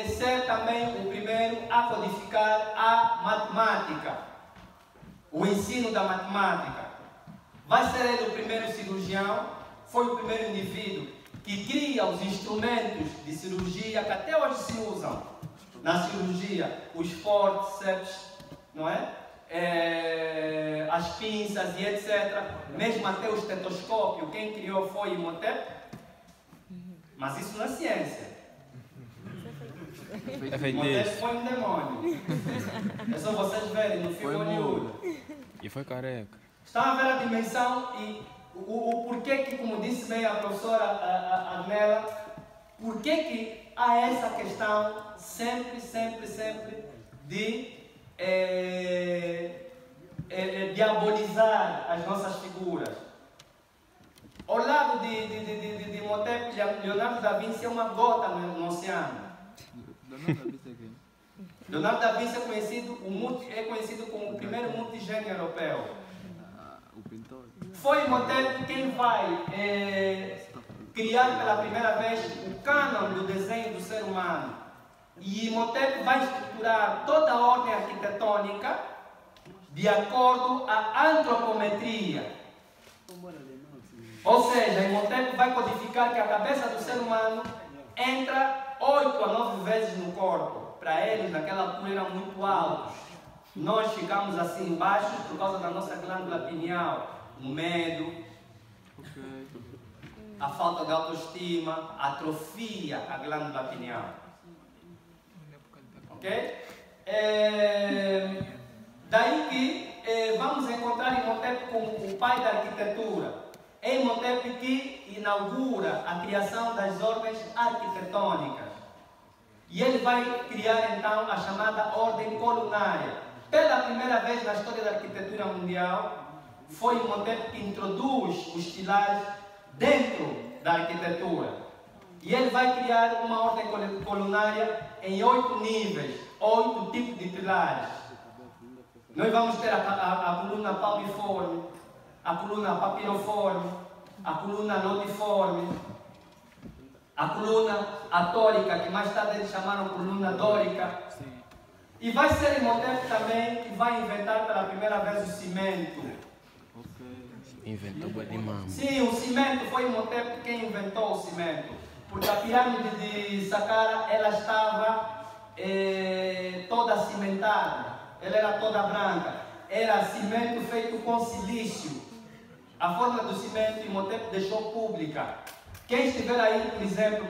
ser também o primeiro a codificar a matemática, o ensino da matemática. Vai ser ele o primeiro cirurgião, foi o primeiro indivíduo que cria os instrumentos de cirurgia que até hoje se usam na cirurgia, os forceps, não é? As pinças e etc. Mesmo até o estetoscópio, quem criou foi Imhotep. Mas isso não é ciência. Imhotep foi um demônio. É só vocês verem no filme Hollywood. E foi careca. Estão a ver a dimensão e o porquê que, como disse bem a professora Admela, porquê que há essa questão sempre de diabolizar as nossas figuras. Ao lado de Imhotep, Leonardo da Vinci é uma gota no oceano. Leonardo da Vinci é conhecido como o primeiro multigênio europeu. Foi Imhotep quem vai criar pela primeira vez o cânon do desenho do ser humano. E Imhotep vai estruturar toda a ordem arquitetônica de acordo à antropometria. Ou seja, Imhotep vai codificar que a cabeça do ser humano entra 8 a 9 vezes no corpo. Para eles, naquela altura, eram muito altos. Nós ficamos assim baixos por causa da nossa glândula pineal. O medo, a falta de autoestima, atrofia a glândula pineal. Ok? Daí que vamos encontrar Imhotep como o pai da arquitetura. É Imhotep que inaugura a criação das ordens arquitetônicas. E ele vai criar então a chamada ordem colunária. Pela primeira vez na história da arquitetura mundial, foi Imhotep que introduz os pilares dentro da arquitetura. E ele vai criar uma ordem colunária em 8 níveis, 8 tipos de pilares. Nós vamos ter a coluna palmiforme, a coluna papiroforme, a coluna lotiforme, a coluna atórica, que mais tarde eles chamaram coluna dórica. E vai ser Imhotep também que vai inventar pela primeira vez o cimento. Inventou o de mamo. Sim, o cimento foi Imhotep quem inventou o cimento. Porque a pirâmide de Saqqara, ela estava toda cimentada. Ela era toda branca. Era cimento feito com silício. A forma do cimento Imhotep deixou pública. Quem estiver aí, por exemplo,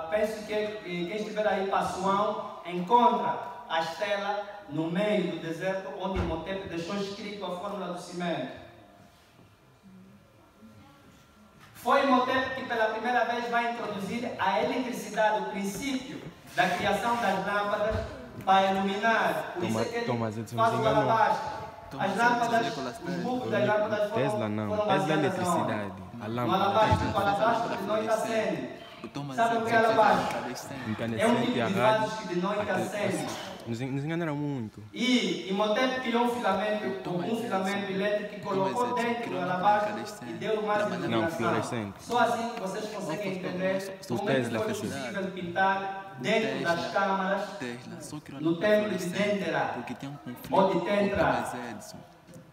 penso que quem estiver aí para Assuão, encontra a estela no meio do deserto, onde Imhotep deixou escrito a fórmula do cimento. Foi Imhotep que pela primeira vez vai introduzir a eletricidade, o princípio da criação das lâmpadas para iluminar. Por isso é que ele faz o alabastro. As lâmpadas, os bulbos das lâmpadas foram Tesla não, foram Tesla é baseadas eletricidade. A no lâmpada. alabastro, o alabastro de noite acende. Sabe o que é alabastro? É um tipo de vasos que de noite acende. Nos enganaram muito. E Imhotep criou um filamento elétrico que colocou dentro do alabastro e deu mais Não, iluminação. fluorescente. Só assim que vocês conseguem entender como é que Tesla foi fez isso. possível pintar dentro das câmaras Tesla só criou no templo de fluorescente Dendera porque tem um conflito ou de com Tentra.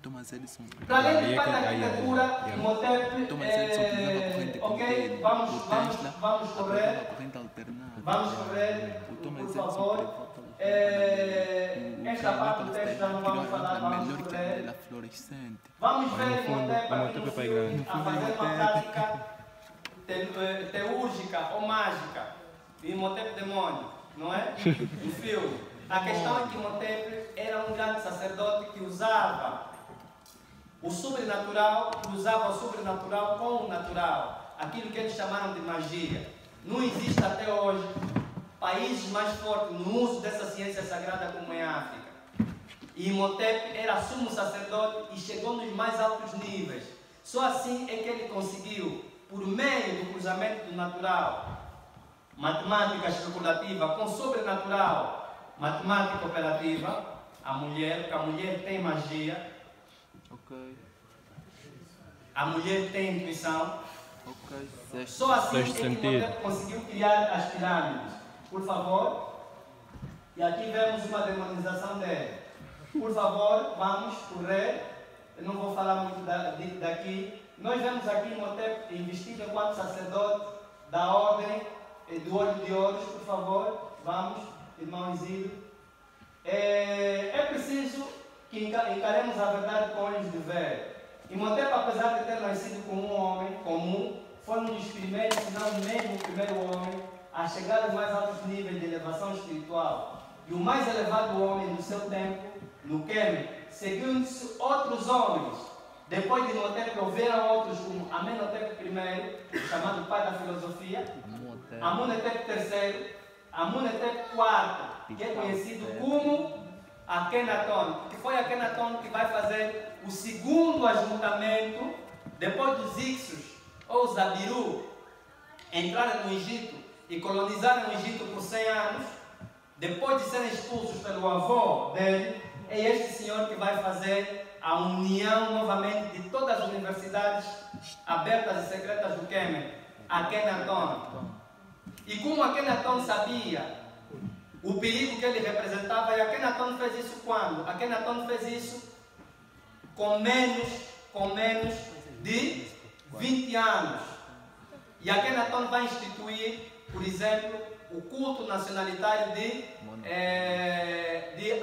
Thomas Edison. Para além Aí de é parte da que- aí é- arquitetura, é. Imhotep, Thomas Edison utilizava a corrente ok, contínua. vamos O Tesla correr, aplicava a corrente alternada. vamos correr, O Thomas por Edison favor. privou Esta parte do texto já não vamos falar, vamos melhor que a correr. dela fluorescente. Vamos ver no fundo, Imhotep aqui Imhotep no é pai filme grande. a fazer uma prática teúrgica ou mágica. Imhotep demônio, não é? No filme. A questão é que Imhotep era um grande sacerdote que usava o sobrenatural, com o natural. Aquilo que eles chamaram de magia. Não existe até hoje países mais fortes no uso dessa ciência sagrada como em África. E Imhotep era sumo sacerdote e chegou nos mais altos níveis. Só assim é que ele conseguiu, por meio do cruzamento do natural, matemática especulativa com sobrenatural, matemática operativa, a mulher, porque a mulher tem magia, Ok, a mulher tem intuição. ok. Sexto. Só assim é Sexto que sentido. Imhotep conseguiu criar as pirâmides. Por favor. E aqui vemos uma demonização dele. Por favor, vamos correr. Eu não vou falar muito daqui. Nós vemos aqui Imhotep investido enquanto sacerdote da ordem do olho de ouros. Por favor, vamos, irmão Exílio. É preciso que encaremos a verdade com olhos de ver. Imhotep, apesar de ter nascido como um homem comum, foi um dos primeiros, se não mesmo o primeiro homem, a chegar aos mais altos níveis de elevação espiritual. E o mais elevado homem do seu tempo, no Quêmio, seguindo-se outros homens. Depois de Imhotep, houveram outros como Amenhotep I, chamado pai da filosofia, Amunetep III, Amunetep IV, que é conhecido como Akhenaton, que foi Akhenaton que vai fazer o segundo ajuntamento depois dos Ixos ou os Abiru entrarem no Egito e colonizarem o Egito por 100 anos. Depois de serem expulsos pelo avô dele, é este senhor que vai fazer a união novamente de todas as universidades abertas e secretas do Quêmio, Akhenaton. E como Akhenaton sabia o perigo que ele representava, e Akhenaton fez isso quando? Akhenaton fez isso com menos de 20 anos. E Akhenaton vai instituir, por exemplo, o culto nacionalitário de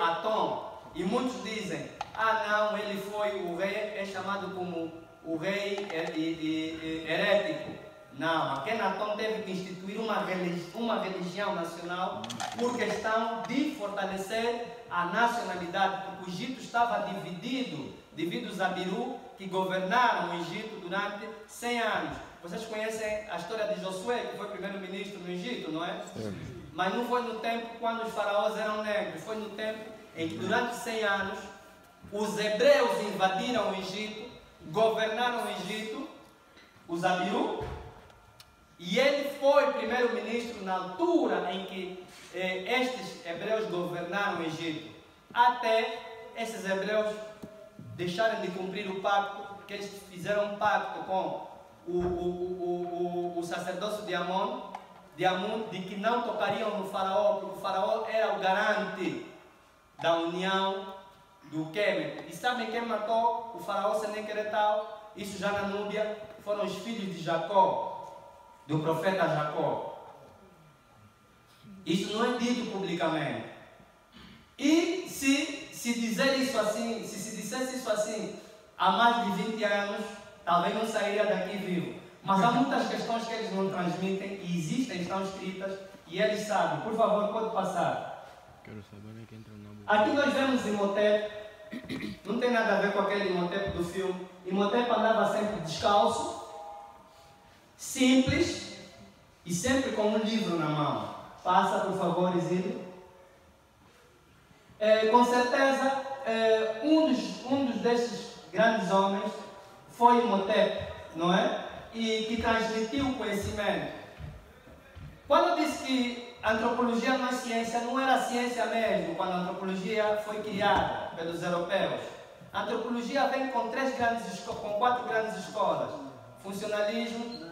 Atom. E muitos dizem, não, ele foi o rei, é chamado como o rei herético. Não, Akhenaton teve que instituir uma religião nacional por questão de fortalecer a nacionalidade, porque o Egito estava dividido devido aos Abiru que governaram o Egito durante 100 anos. Vocês conhecem a história de Josué, que foi primeiro-ministro no Egito, não é? Mas não foi no tempo quando os faraós eram negros, foi no tempo em que durante 100 anos os hebreus invadiram o Egito, governaram o Egito, os Abiru, e ele foi primeiro-ministro na altura em que estes hebreus governaram o Egito, até esses hebreus deixarem de cumprir o pacto, porque eles fizeram um pacto com o sacerdócio de Amun, de que não tocariam no faraó, porque o faraó era o garante da união do Quêmio. E sabem quem matou o faraó Senequeretal? Isso já na Núbia, foram os filhos de Jacó, do profeta Jacó. Isso não é dito publicamente. E se dizer isso assim, se dissesse isso assim há mais de 20 anos, talvez não sairia daqui vivo. Mas há muitas questões que eles não transmitem e existem, estão escritas e eles sabem. Por favor, pode passar. Quero saber quem entra na boca. Aqui nós vemos Imhotep, não tem nada a ver com aquele Imhotep do filme. Imhotep andava sempre descalço, simples e sempre com um livro na mão. Passa, por favor, Exílio. Com certeza, um dos desses grandes homens foi Imhotep, não é? E que transmitiu o conhecimento. Quando eu disse que a antropologia não é ciência, não era ciência mesmo quando a antropologia foi criada pelos europeus. A antropologia vem com 4 grandes escolas: funcionalismo,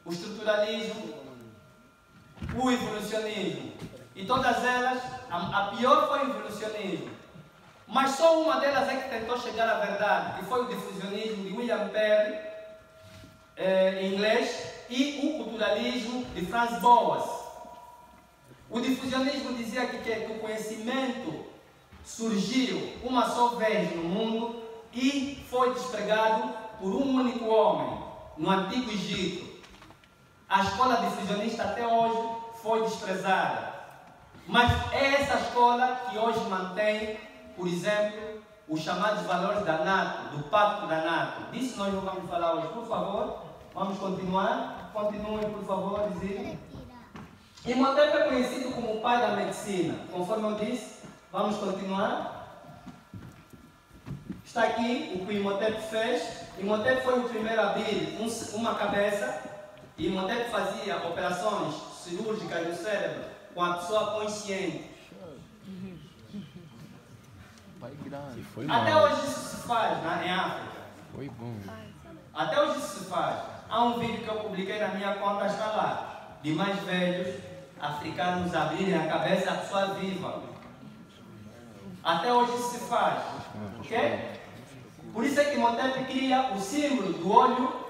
o estruturalismo, o evolucionismo. E todas elas, a pior foi o evolucionismo. Mas só uma delas é que tentou chegar à verdade, que foi o difusionismo de William Perry, em inglês, e o culturalismo de Franz Boas. O difusionismo dizia que o conhecimento surgiu uma só vez no mundo e foi despregado por um único homem, no Antigo Egito. A escola difusionista até hoje foi desprezada. Mas é essa escola que hoje mantém, por exemplo, os chamados valores da NATO, do Pacto da NATO. Disso nós não vamos falar hoje. Por favor, vamos continuar. Continuem, por favor, dizendo. Imhotep é conhecido como o pai da medicina. Conforme eu disse, vamos continuar. Está aqui o que Imhotep fez. Imhotep foi o primeiro a abrir uma cabeça. E Imhotep fazia operações cirúrgicas no cérebro com a pessoa consciente. Pai grande. Foi Até mal. hoje isso se faz em África. Foi bom. Até hoje isso se faz. Há um vídeo que eu publiquei na minha conta, está lá, de mais velhos africanos abrirem a cabeça da pessoa viva. Até hoje isso se faz. Ok? Por isso é que Imhotep cria o símbolo do olho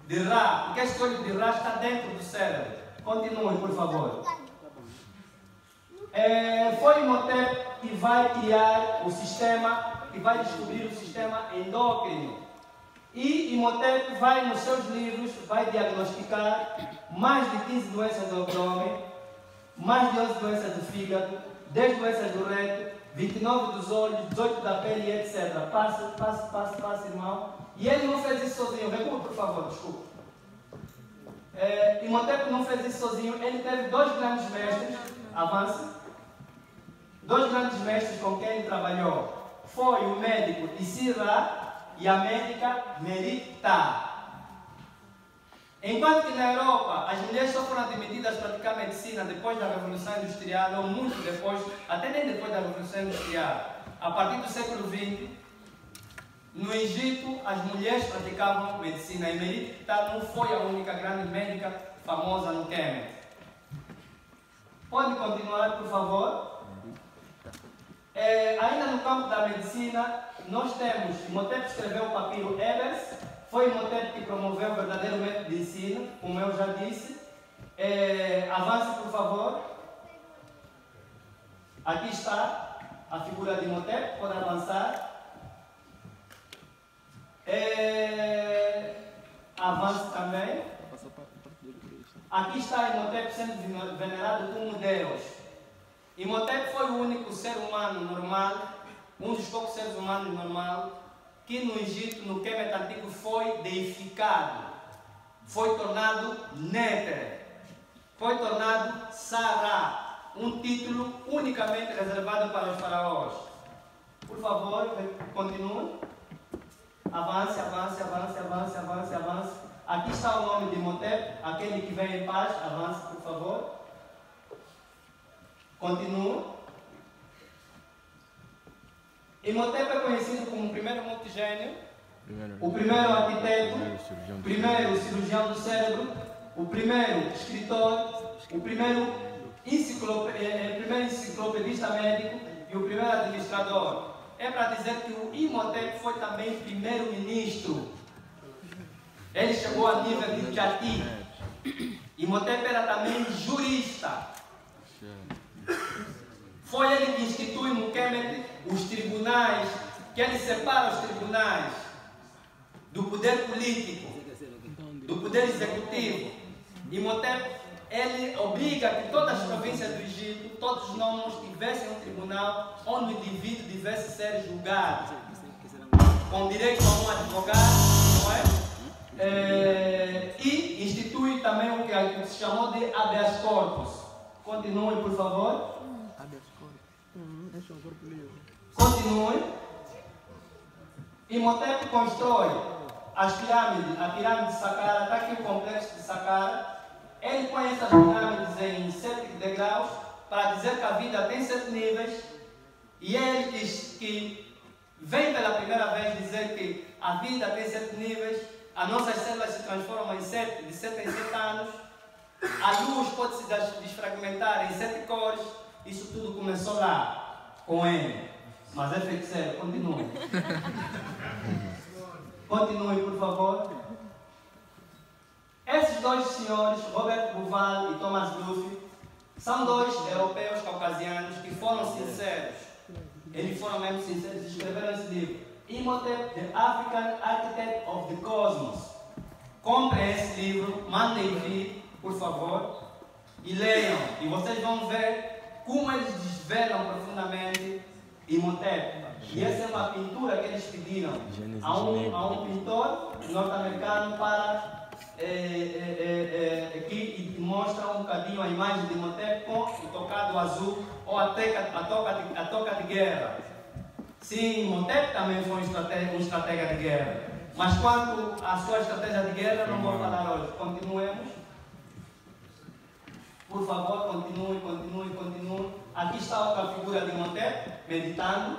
de Ra, porque este olho de Ra está dentro do cérebro. Continue, por favor. Foi Imhotep que vai criar o sistema, que vai descobrir o sistema endócrino. E Imhotep vai, nos seus livros, vai diagnosticar mais de 15 doenças do abdômen, mais de 11 doenças do fígado, 10 doenças do reto, 29 dos olhos, 18 da pele, etc. Passe, irmão. E ele não fez isso sozinho. Recua, por favor, desculpa. Imhotep não fez isso sozinho. Ele teve 2 grandes mestres. Avance. 2 grandes mestres com quem ele trabalhou. Foi o médico Isira e a médica Merita. Enquanto que na Europa as mulheres só foram admitidas a praticar medicina depois da Revolução Industrial, ou muito depois, até nem depois da Revolução Industrial, a partir do século XX, no Egito as mulheres praticavam medicina. E Merita não foi a única grande médica famosa no Quêmet. Pode continuar, por favor. Ainda no campo da medicina, nós temos, Imhotep escreveu o papiro Ebers. Foi Imhotep que promoveu o verdadeiro método de ensino, como eu já disse. Avance, por favor. Aqui está a figura de Imhotep, pode avançar. Avance também. Aqui está Imhotep sendo venerado como Deus. Imhotep foi o único ser humano normal, um dos poucos seres humanos normal, que no Egito, no Quêmet antigo, foi deificado, foi tornado Néter, foi tornado Sará, um título unicamente reservado para os faraós. Por favor, continue. Avance. Aqui está o nome de Imhotep, aquele que vem em paz. Avance, por favor. Continue. Imhotep é conhecido como o primeiro multigênio, o primeiro arquiteto, o primeiro cirurgião do cérebro, o primeiro escritor, o primeiro enciclopedista médico e o primeiro administrador. É para dizer que o Imhotep foi também primeiro-ministro. Ele chegou a nível de Jati. Imhotep era também jurista. Foi ele que institui no Quêmet os tribunais, que ele separa os tribunais do poder político, do poder executivo. Imhotep, ele obriga que todas as províncias do Egito, todos os nomes tivessem um tribunal onde o indivíduo devesse ser julgado, com direito a um advogado, não é? E institui também o que se chamou de habeas corpus. Continue, por favor. Continue. Imhotep constrói as pirâmides, a pirâmide de Saqqara. Está aqui o complexo de Saqqara. Ele põe essas pirâmides em 7 degraus para dizer que a vida tem 7 níveis. E ele diz que vem pela primeira vez dizer que a vida tem 7 níveis, as nossas células se transformam de 7 em 7 anos, a luz pode se desfragmentar em 7 cores. Isso tudo começou lá com ele. Mas é feiticeiro, continue. Continue, por favor. Esses dois senhores, Robert Bauval e Thomas Bluff, são dois europeus caucasianos que foram sinceros. Eles foram mesmo sinceros e escreveram esse livro. Imhotep, The African Architect of the Cosmos. Comprem esse livro, mandem vir, por favor, e leiam. E vocês vão ver como eles desvelam profundamente Imhotep. E essa é uma pintura que eles pediram a um pintor norte-americano para que mostra um bocadinho a imagem de Imhotep com o tocado azul ou a toca de guerra. Sim, Imhotep também foi um estratega de guerra. Mas quanto à sua estratégia de guerra, não vou falar hoje. Continuemos. Por favor, continue. Aqui está outra figura de Imhotep, meditando.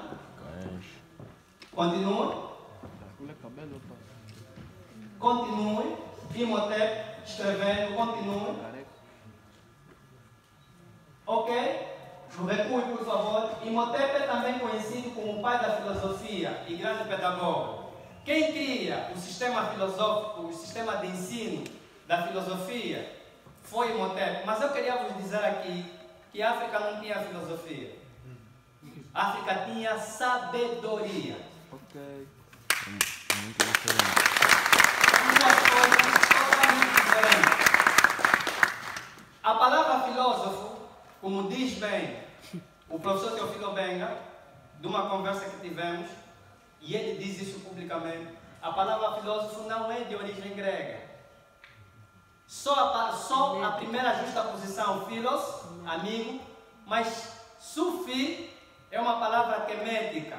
Continue. Continue. Imhotep escrevendo. Continue. Ok? Recue, por favor. Imhotep é também conhecido como o pai da filosofia e grande pedagogo. Quem cria o sistema filosófico, o sistema de ensino da filosofia, foi Imhotep. Mas eu queria vos dizer aqui que a África não tinha filosofia. A África tinha sabedoria. Ok. Muito diferente. Duas coisas totalmente diferentes. A palavra filósofo, como diz bem o professor Teofilo Benga, de uma conversa que tivemos, e ele diz isso publicamente, a palavra filósofo não é de origem grega. Só a primeira justaposição, filos, amigo, mas sufi é uma palavra quemética.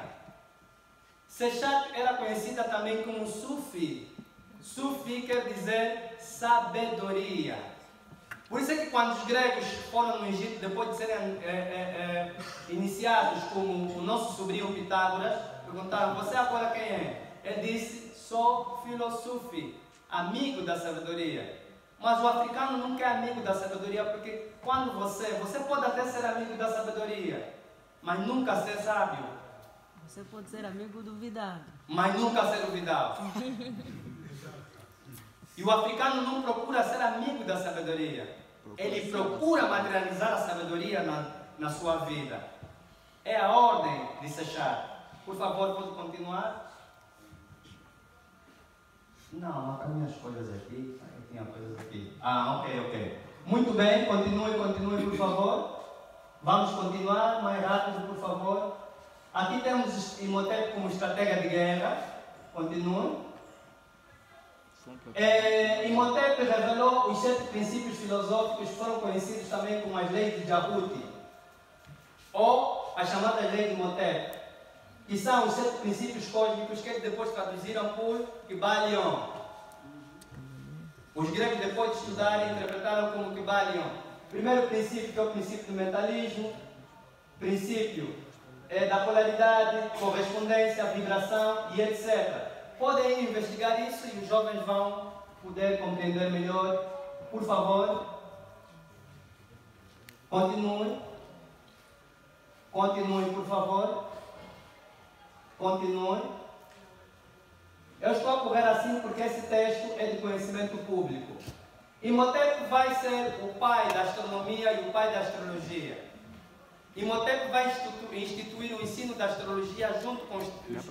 Seshat era conhecida também como sufi. Sufi quer dizer sabedoria. Por isso é que quando os gregos foram no Egito, depois de serem iniciados como o nosso sobrinho Pitágoras, perguntaram: você agora quem é? Ele disse: sou filosofi, amigo da sabedoria. Mas o africano nunca é amigo da sabedoria, porque quando você pode até ser amigo da sabedoria, mas nunca ser sábio. Você pode ser amigo do vidado, mas nunca ser o vidal. E o africano não procura ser amigo da sabedoria. Ele procura materializar a sabedoria na sua vida. É a ordem de Seshat. Por favor, pode continuar? Não, não tem minhas coisas aqui. Eu tinha coisas aqui. Ok. Muito bem, continue, por favor. Vamos continuar mais rápido, por favor. Aqui temos Imhotep como estratégia de guerra. Continue. Imhotep revelou os 7 princípios filosóficos que foram conhecidos também como as leis de Jahuti, ou as chamadas leis de Imhotep, que são os 7 princípios cósmicos que eles depois traduziram por Kybalion. Os gregos, depois de estudarem, interpretaram como Kybalion. Primeiro princípio, que é o princípio do mentalismo, princípio da polaridade, correspondência, vibração e etc. Podem investigar isso e os jovens vão poder compreender melhor. Por favor, continue. Continue, por favor. Continue. Eu estou a correr assim porque esse texto é de conhecimento público. Imhotep vai ser o pai da astronomia e o pai da astrologia. Imhotep vai instituir o ensino da astrologia junto com o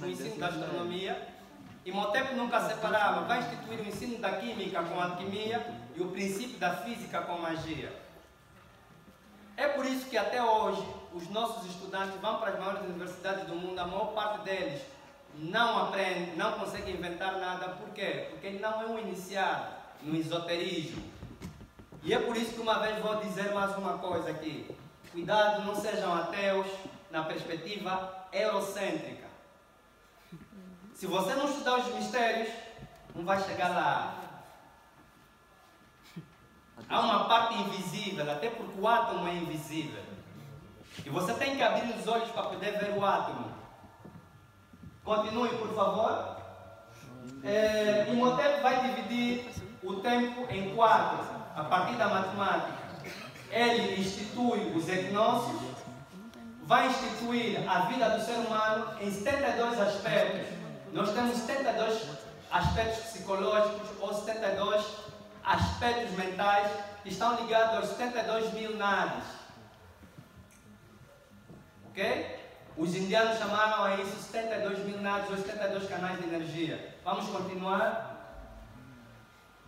ensino da astronomia. Imhotep nunca separava, vai instituir o ensino da química com a alquimia e o princípio da física com a magia. É por isso que até hoje os nossos estudantes vão para as maiores universidades do mundo, a maior parte deles não aprende, não consegue inventar nada. Por quê? Porque ele não é um iniciado no esoterismo. E é por isso que uma vez vou dizer mais uma coisa aqui. Cuidado, não sejam ateus na perspectiva eurocêntrica. Se você não estudar os mistérios, não vai chegar lá. Há uma parte invisível, até porque o átomo é invisível. E você tem que abrir os olhos para poder ver o átomo. Continue, por favor. Imhotep vai dividir o tempo em 4, a partir da matemática. Ele institui os equinócios, vai instituir a vida do ser humano em 72 aspectos. Nós temos 72 aspectos psicológicos ou 72 aspectos mentais que estão ligados aos 72 mil nadis. Ok? Os indianos chamaram a isso 72 mil nadis ou 72 canais de energia. Vamos continuar?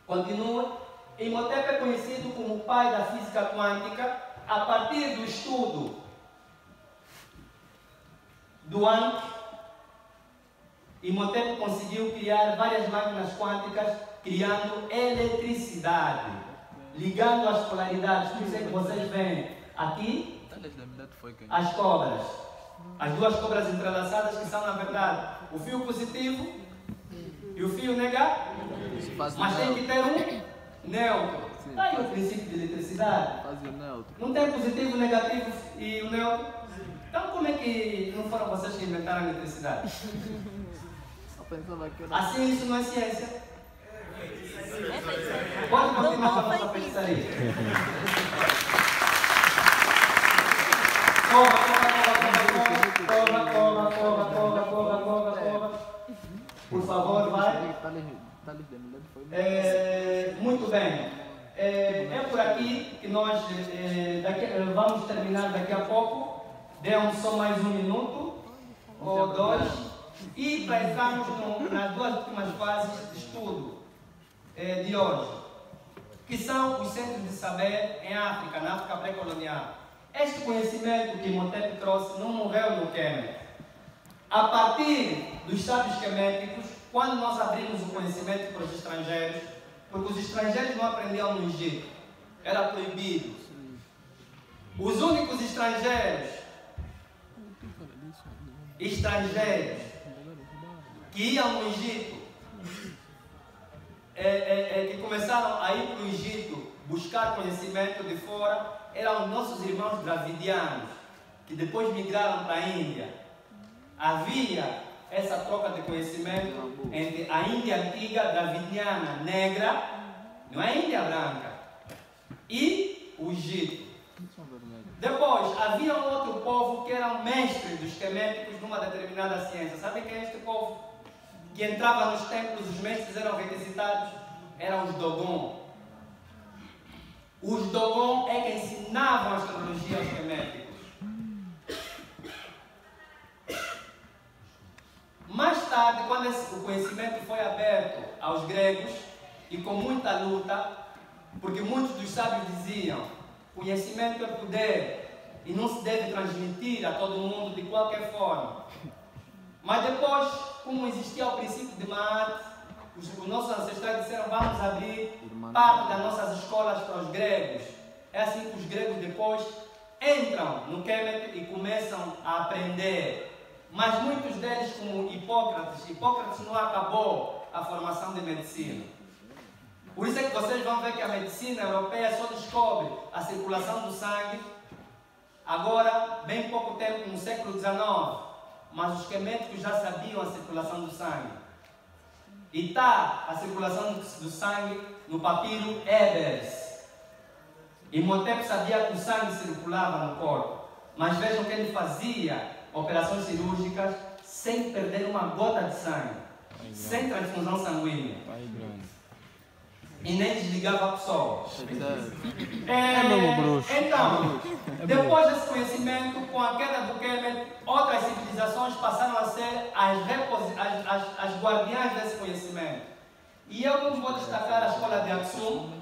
Continua. Imhotep é conhecido como o pai da física quântica a partir do estudo do Ankh. Imhotep conseguiu criar várias máquinas quânticas, criando eletricidade, ligando as polaridades. Por isso é que vocês veem aqui as cobras, as duas cobras entrelaçadas, que são na verdade o fio positivo e o fio negativo, mas tem que ter um neutro. Está aí o princípio de eletricidade. Não tem positivo, negativo e o neutro. Então como é que não foram vocês que inventaram a eletricidade? Assim isso não é ciência. Pode continuar com a nossa feitiçaria. Corra. Por favor, vai. Muito bem. É por aqui que nós vamos terminar daqui a pouco. Dê-me só mais 1 minuto ou 2. E para entrarmos nas 2 últimas fases de estudo de hoje, que são os centros de saber em África, na África pré-colonial. Este conhecimento que Imhotep trouxe não morreu no Quênia. A partir dos sábios queméticos, quando nós abrimos o conhecimento para os estrangeiros, porque os estrangeiros não aprendiam no Egito, era proibido. Os únicos estrangeiros que iam no Egito, que começaram a ir para o Egito buscar conhecimento de fora, eram os nossos irmãos dravidianos, que depois migraram para a Índia. Havia essa troca de conhecimento entre a Índia antiga, dravidiana, negra, não é a Índia branca, e o Egito. Depois, havia um outro povo que eram mestres dos queméticos numa determinada ciência. Sabe quem é este povo? Que entrava nos templos, os mestres eram requisitados, eram os Dogon. Os Dogon é que ensinavam a astrologia aos queméticos. Mais tarde, quando o conhecimento foi aberto aos gregos, e com muita luta, porque muitos dos sábios diziam: conhecimento é poder e não se deve transmitir a todo mundo de qualquer forma. Mas depois, como existia o princípio de Maat, os nossos ancestrais disseram: vamos abrir parte das nossas escolas para os gregos. É assim que os gregos depois entram no Kemet e começam a aprender. Mas muitos deles, como Hipócrates não acabou a formação de medicina. Por isso é que vocês vão ver que a medicina europeia só descobre a circulação do sangue agora, bem pouco tempo, no século XIX. Mas os queméticos já sabiam a circulação do sangue. E está a circulação do sangue no papiro Ebers. Imhotep sabia que o sangue circulava no corpo. Mas vejam que ele fazia operações cirúrgicas sem perder uma gota de sangue, sem transfusão sanguínea. E nem desligava a pessoa. Então, depois desse conhecimento, com a queda do Kemet, outras civilizações passaram a ser as guardiãs desse conhecimento. E eu não vou destacar a escola de Aksum,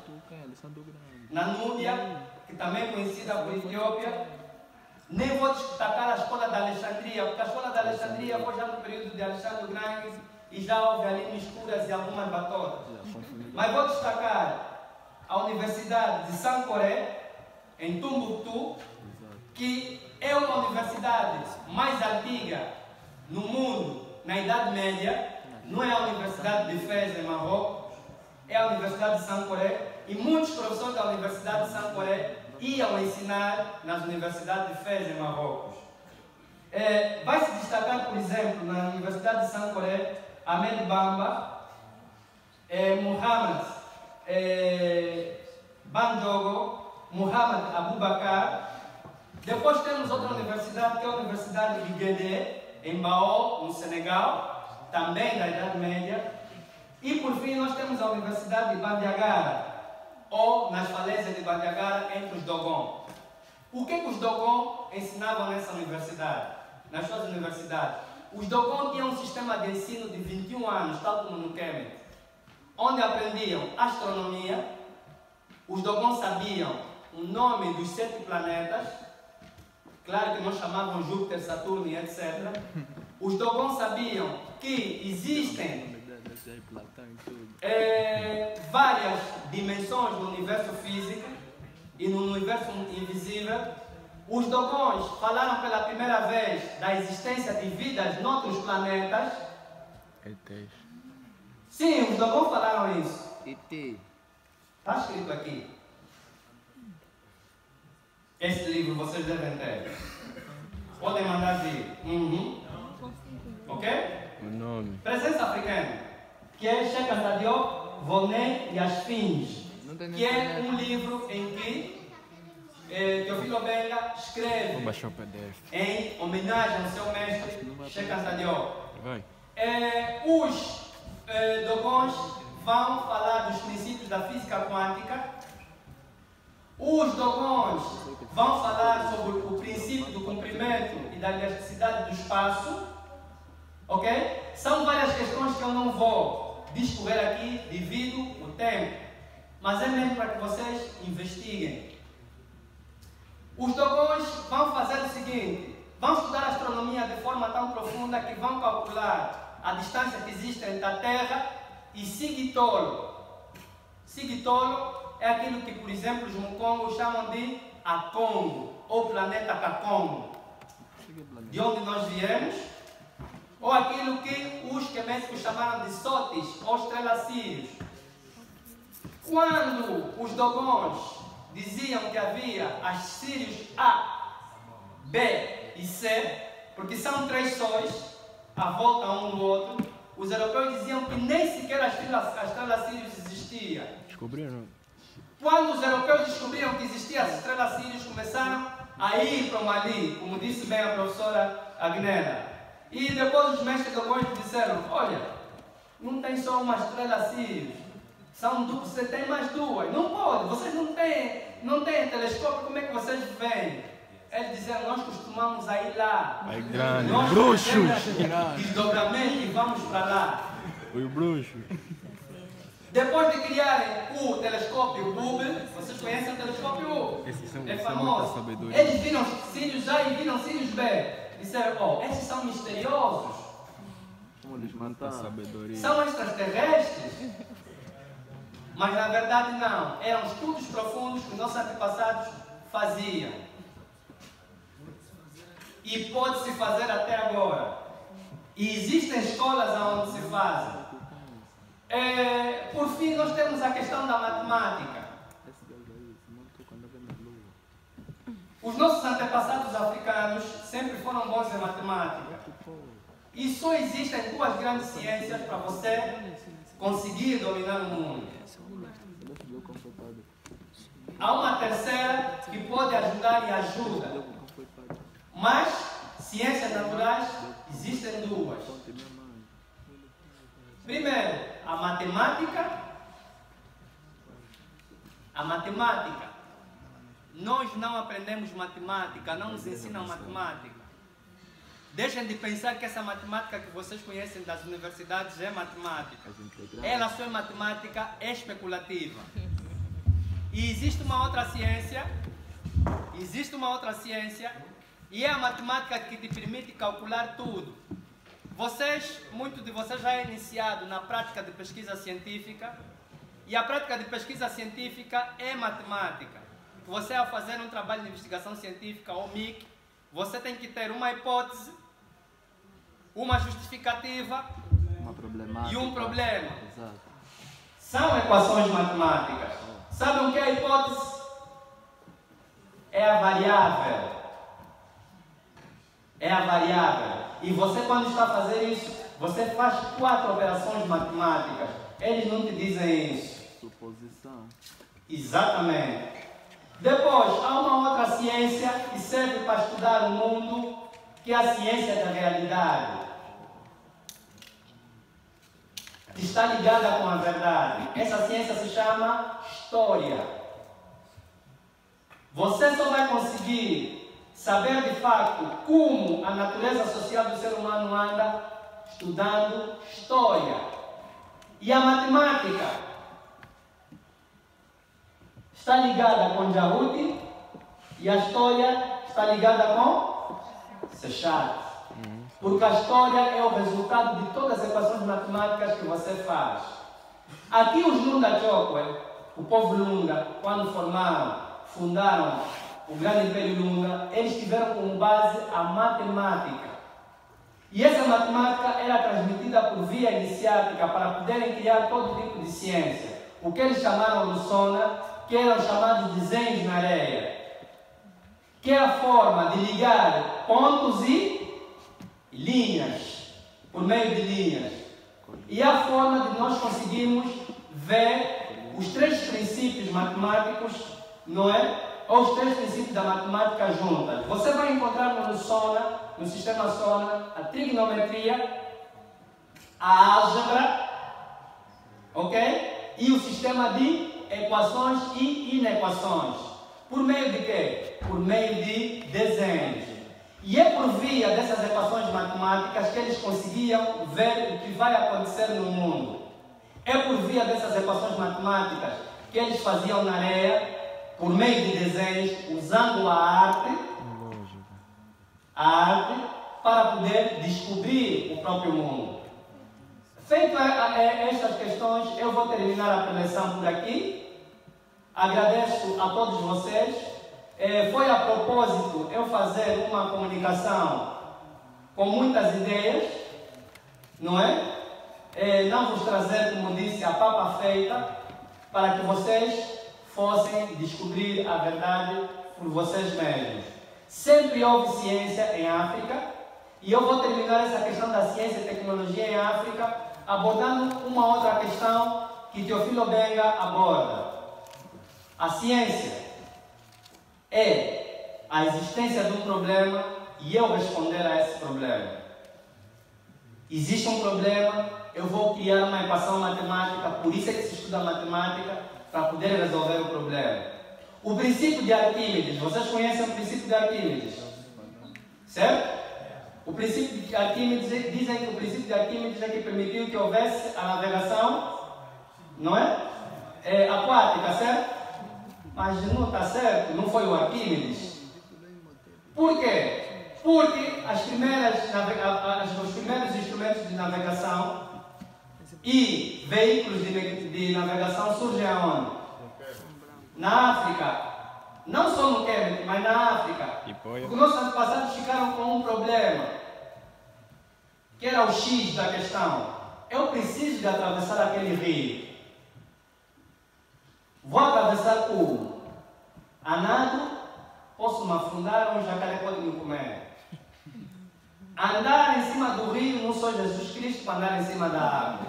na Núbia, que também é conhecida por Etiópia. Nem vou destacar a escola da Alexandria, porque a escola da Alexandria foi já no período de Alexandre o Grande e já houve ali misturas e algumas batotas. Mas vou destacar a Universidade de Sankoré, em Tumbuktu, que é uma universidade mais antiga no mundo, na Idade Média. Não é a Universidade de Fez, em Marrocos, é a Universidade de Sankoré, e muitos professores da Universidade de Sankoré iam ensinar nas universidades de Fez, em Marrocos. Vai se destacar, por exemplo, na Universidade de Sankoré, Ahmed Bamba, Muhammad Banjogo, Muhammad Abubakar. Depois temos outra universidade, que é a Universidade de Guédé, em Baó, no Senegal, também da Idade Média. E por fim nós temos a Universidade de Bandiagara, ou nas falésias de Bandiagara, entre os Dogon. O que os Dogon ensinavam nessa universidade, nas suas universidades? Os Dogon tinham um sistema de ensino de 21 anos, tal como no Kemet, onde aprendiam astronomia. Os Dogon sabiam o nome dos 7 planetas, claro que não chamavam Júpiter, Saturno e etc. Os Dogon sabiam que existem várias dimensões no universo físico e no universo invisível. Os Dogons falaram pela primeira vez da existência de vidas noutros planetas. ETs. Sim, os Dogons falaram isso. ET. Está escrito aqui. Esse livro vocês devem ter. Podem mandar vir. Ok? O nome. Presença africana, que é Cheikh Anta Diop, Volney e as Fins, que é um livro em que Teofilo Benga Vou escreve baixar o PDF. em homenagem ao seu mestre, Cheikh Anta Diop. Vai. Os Dogons vão falar dos princípios da física quântica. Os Dogons vão falar sobre o princípio do comprimento e da elasticidade do espaço. Ok? São várias questões que eu não vou discorrer aqui devido ao tempo, mas é mesmo para que vocês investiguem. Os Dogons vão fazer o seguinte: vão estudar astronomia de forma tão profunda que vão calcular a distância que existe entre a Terra e Sigitolo. Sigitolo é aquilo que, por exemplo, os Mukongos chamam de Akongo, ou planeta Kakongo, de onde nós viemos, ou aquilo que os queméticos chamaram de Sotis, ou estrelas Sírios. Quando os Dogons diziam que havia as Sírios A, B e C, porque são 3 sóis à volta um do outro, os europeus diziam que nem sequer a estrela Sírios existia. Descobriram? Quando os europeus descobriram que existia as estrelas Sírios, começaram a ir para o Mali, como disse bem a professora Agnella. E depois os mestres Dogons disseram: olha, não tem só uma estrela Sírios, você tem mais 2. Não pode, vocês não têm telescópio, como é que vocês veem? Eles disseram: nós costumamos a ir lá. Ai, grande. Nós Bruxos! fazemos desdobramento e vamos para lá. Foi o bruxo. Depois de criarem o telescópio Hubble, vocês conhecem o telescópio Hubble? Esses são- É são famoso. muita sabedoria. Eles viram Sírios A e viram Sírios B. Disseram: esses são misteriosos, Muita sabedoria. são extraterrestres. Mas na verdade não, eram estudos profundos que nossos antepassados faziam. E pode-se fazer até agora. E existem escolas onde se fazem. Por fim, nós temos a questão da matemática. Os nossos antepassados africanos sempre foram bons em matemática. E só existem 2 grandes ciências para você conseguir dominar o mundo. Há uma terceira que pode ajudar e ajuda. Mas ciências naturais existem 2. Primeiro, a matemática. A matemática. Nós não aprendemos matemática, não nos ensinam matemática. Deixem de pensar que essa matemática que vocês conhecem das universidades é matemática. Ela só é matemática especulativa. E existe uma outra ciência, e é a matemática que te permite calcular tudo. Muitos de vocês já é iniciado na prática de pesquisa científica, e a prática de pesquisa científica é matemática. Você, ao fazer um trabalho de investigação científica, ou MIC, você tem que ter uma hipótese, uma justificativa Uma problemática. e um problema. Exato. São equações matemáticas. Sabem o que é a hipótese? É a variável. É a variável. E você, quando está a fazer isso, você faz 4 operações matemáticas. Eles não te dizem isso. Suposição. Exatamente. Depois, há uma outra ciência que serve para estudar o mundo, que é a ciência da realidade. Que está ligada com a verdade. Essa ciência se chama história. Você só vai conseguir saber de fato como a natureza social do ser humano anda estudando história. E a matemática está ligada com Jaruti e a história está ligada com Sechard. Porque a história é o resultado de todas as equações matemáticas que você faz. Aqui os Lunda Chokwe, o povo Lunda, quando fundaram o grande Império Lunda, eles tiveram como base a matemática. E essa matemática era transmitida por via iniciática para poderem criar todo tipo de ciência. O que eles chamaram de Sona, que eram chamados de desenhos na areia, que é a forma de ligar pontos e linhas, por meio de linhas. E a forma de nós conseguirmos ver os 3 princípios matemáticos, não é? Ou os 3 princípios da matemática juntas. Você vai encontrar no Sona, no sistema Sona, a trigonometria, a álgebra, ok? E o sistema de equações e inequações. Por meio de quê? Por meio de desenhos. E é por via dessas equações matemáticas que eles conseguiam ver o que vai acontecer no mundo. É por via dessas equações matemáticas que eles faziam na areia, por meio de desenhos, usando a arte para poder descobrir o próprio mundo. Feito estas questões, eu vou terminar a preleção por aqui. Agradeço a todos vocês. Foi a propósito eu fazer uma comunicação com muitas ideias, não é? Não vos trazer, como disse, a papa feita, para que vocês fossem descobrir a verdade por vocês mesmos. Sempre houve ciência em África, e eu vou terminar essa questão da ciência e tecnologia em África abordando uma outra questão que Teofilo Benga aborda. A ciência é a existência de um problema e eu responder a esse problema. Existe um problema, eu vou criar uma equação matemática, por isso é que se estuda matemática, para poder resolver o problema. O princípio de Arquímedes, vocês conhecem o princípio de Arquímedes? Certo? O princípio de Arquímedes, dizem que o princípio de Arquímedes é que permitiu que houvesse a navegação, não é? Aquática, certo? Mas não está certo, não foi o Arquímedes. Por quê? Porque os primeiros instrumentos de navegação e veículos de navegação surgem aonde? Na África. Não só no Quêbec, mas na África. Porque nossos antepassados ficaram com um problema, que era o X da questão. Eu preciso de atravessar aquele rio. Vou atravessar como? A nado, posso me afundar ou um jacaré pode me comer. Andar em cima do rio, não sou Jesus Cristo para andar em cima da água.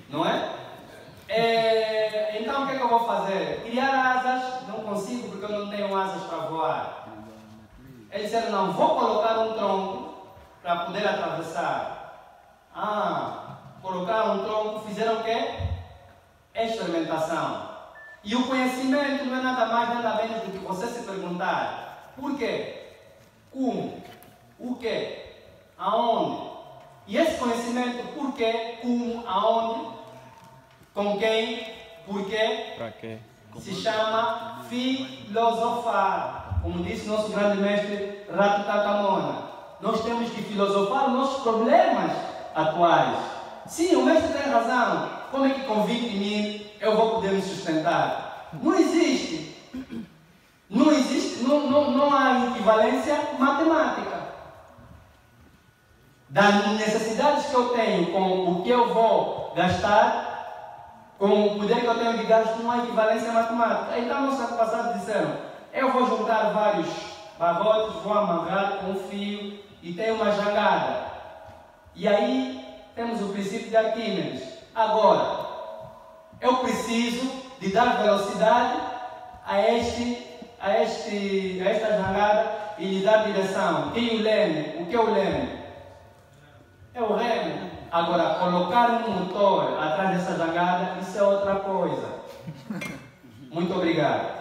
Não é? Então o que é que eu vou fazer? Criar asas, não consigo porque eu não tenho asas para voar. Eles disseram, não, vou colocar um tronco para poder atravessar. Colocaram um tronco, fizeram o quê? Experimentação. E o conhecimento não é nada mais, nada menos do que você se perguntar: por quê? Como? O quê? Aonde? E esse conhecimento, por quê? Como? Aonde? Com quem? Por quê? Para quê? Se chama filosofar. Como disse nosso grande mestre Ratu Takamona, nós temos que filosofar os nossos problemas atuais. Sim, o mestre tem razão. Como é que com 20 mil eu vou poder me sustentar? Não existe. Não existe, não há equivalência matemática. Das necessidades que eu tenho com o que eu vou gastar, Com o poder que eu tenho de gasto, não há equivalência matemática. Então, no século passado disseram, eu vou juntar vários barrotes, vou amarrar com um fio e tem uma jangada. E aí, temos o princípio de Arquímedes. Agora, eu preciso de dar velocidade a esta jangada e lhe dar direção. Tem o leme. O que é o leme? É o remo. Agora, colocar um motor atrás dessa jangada, isso é outra coisa. Muito obrigado.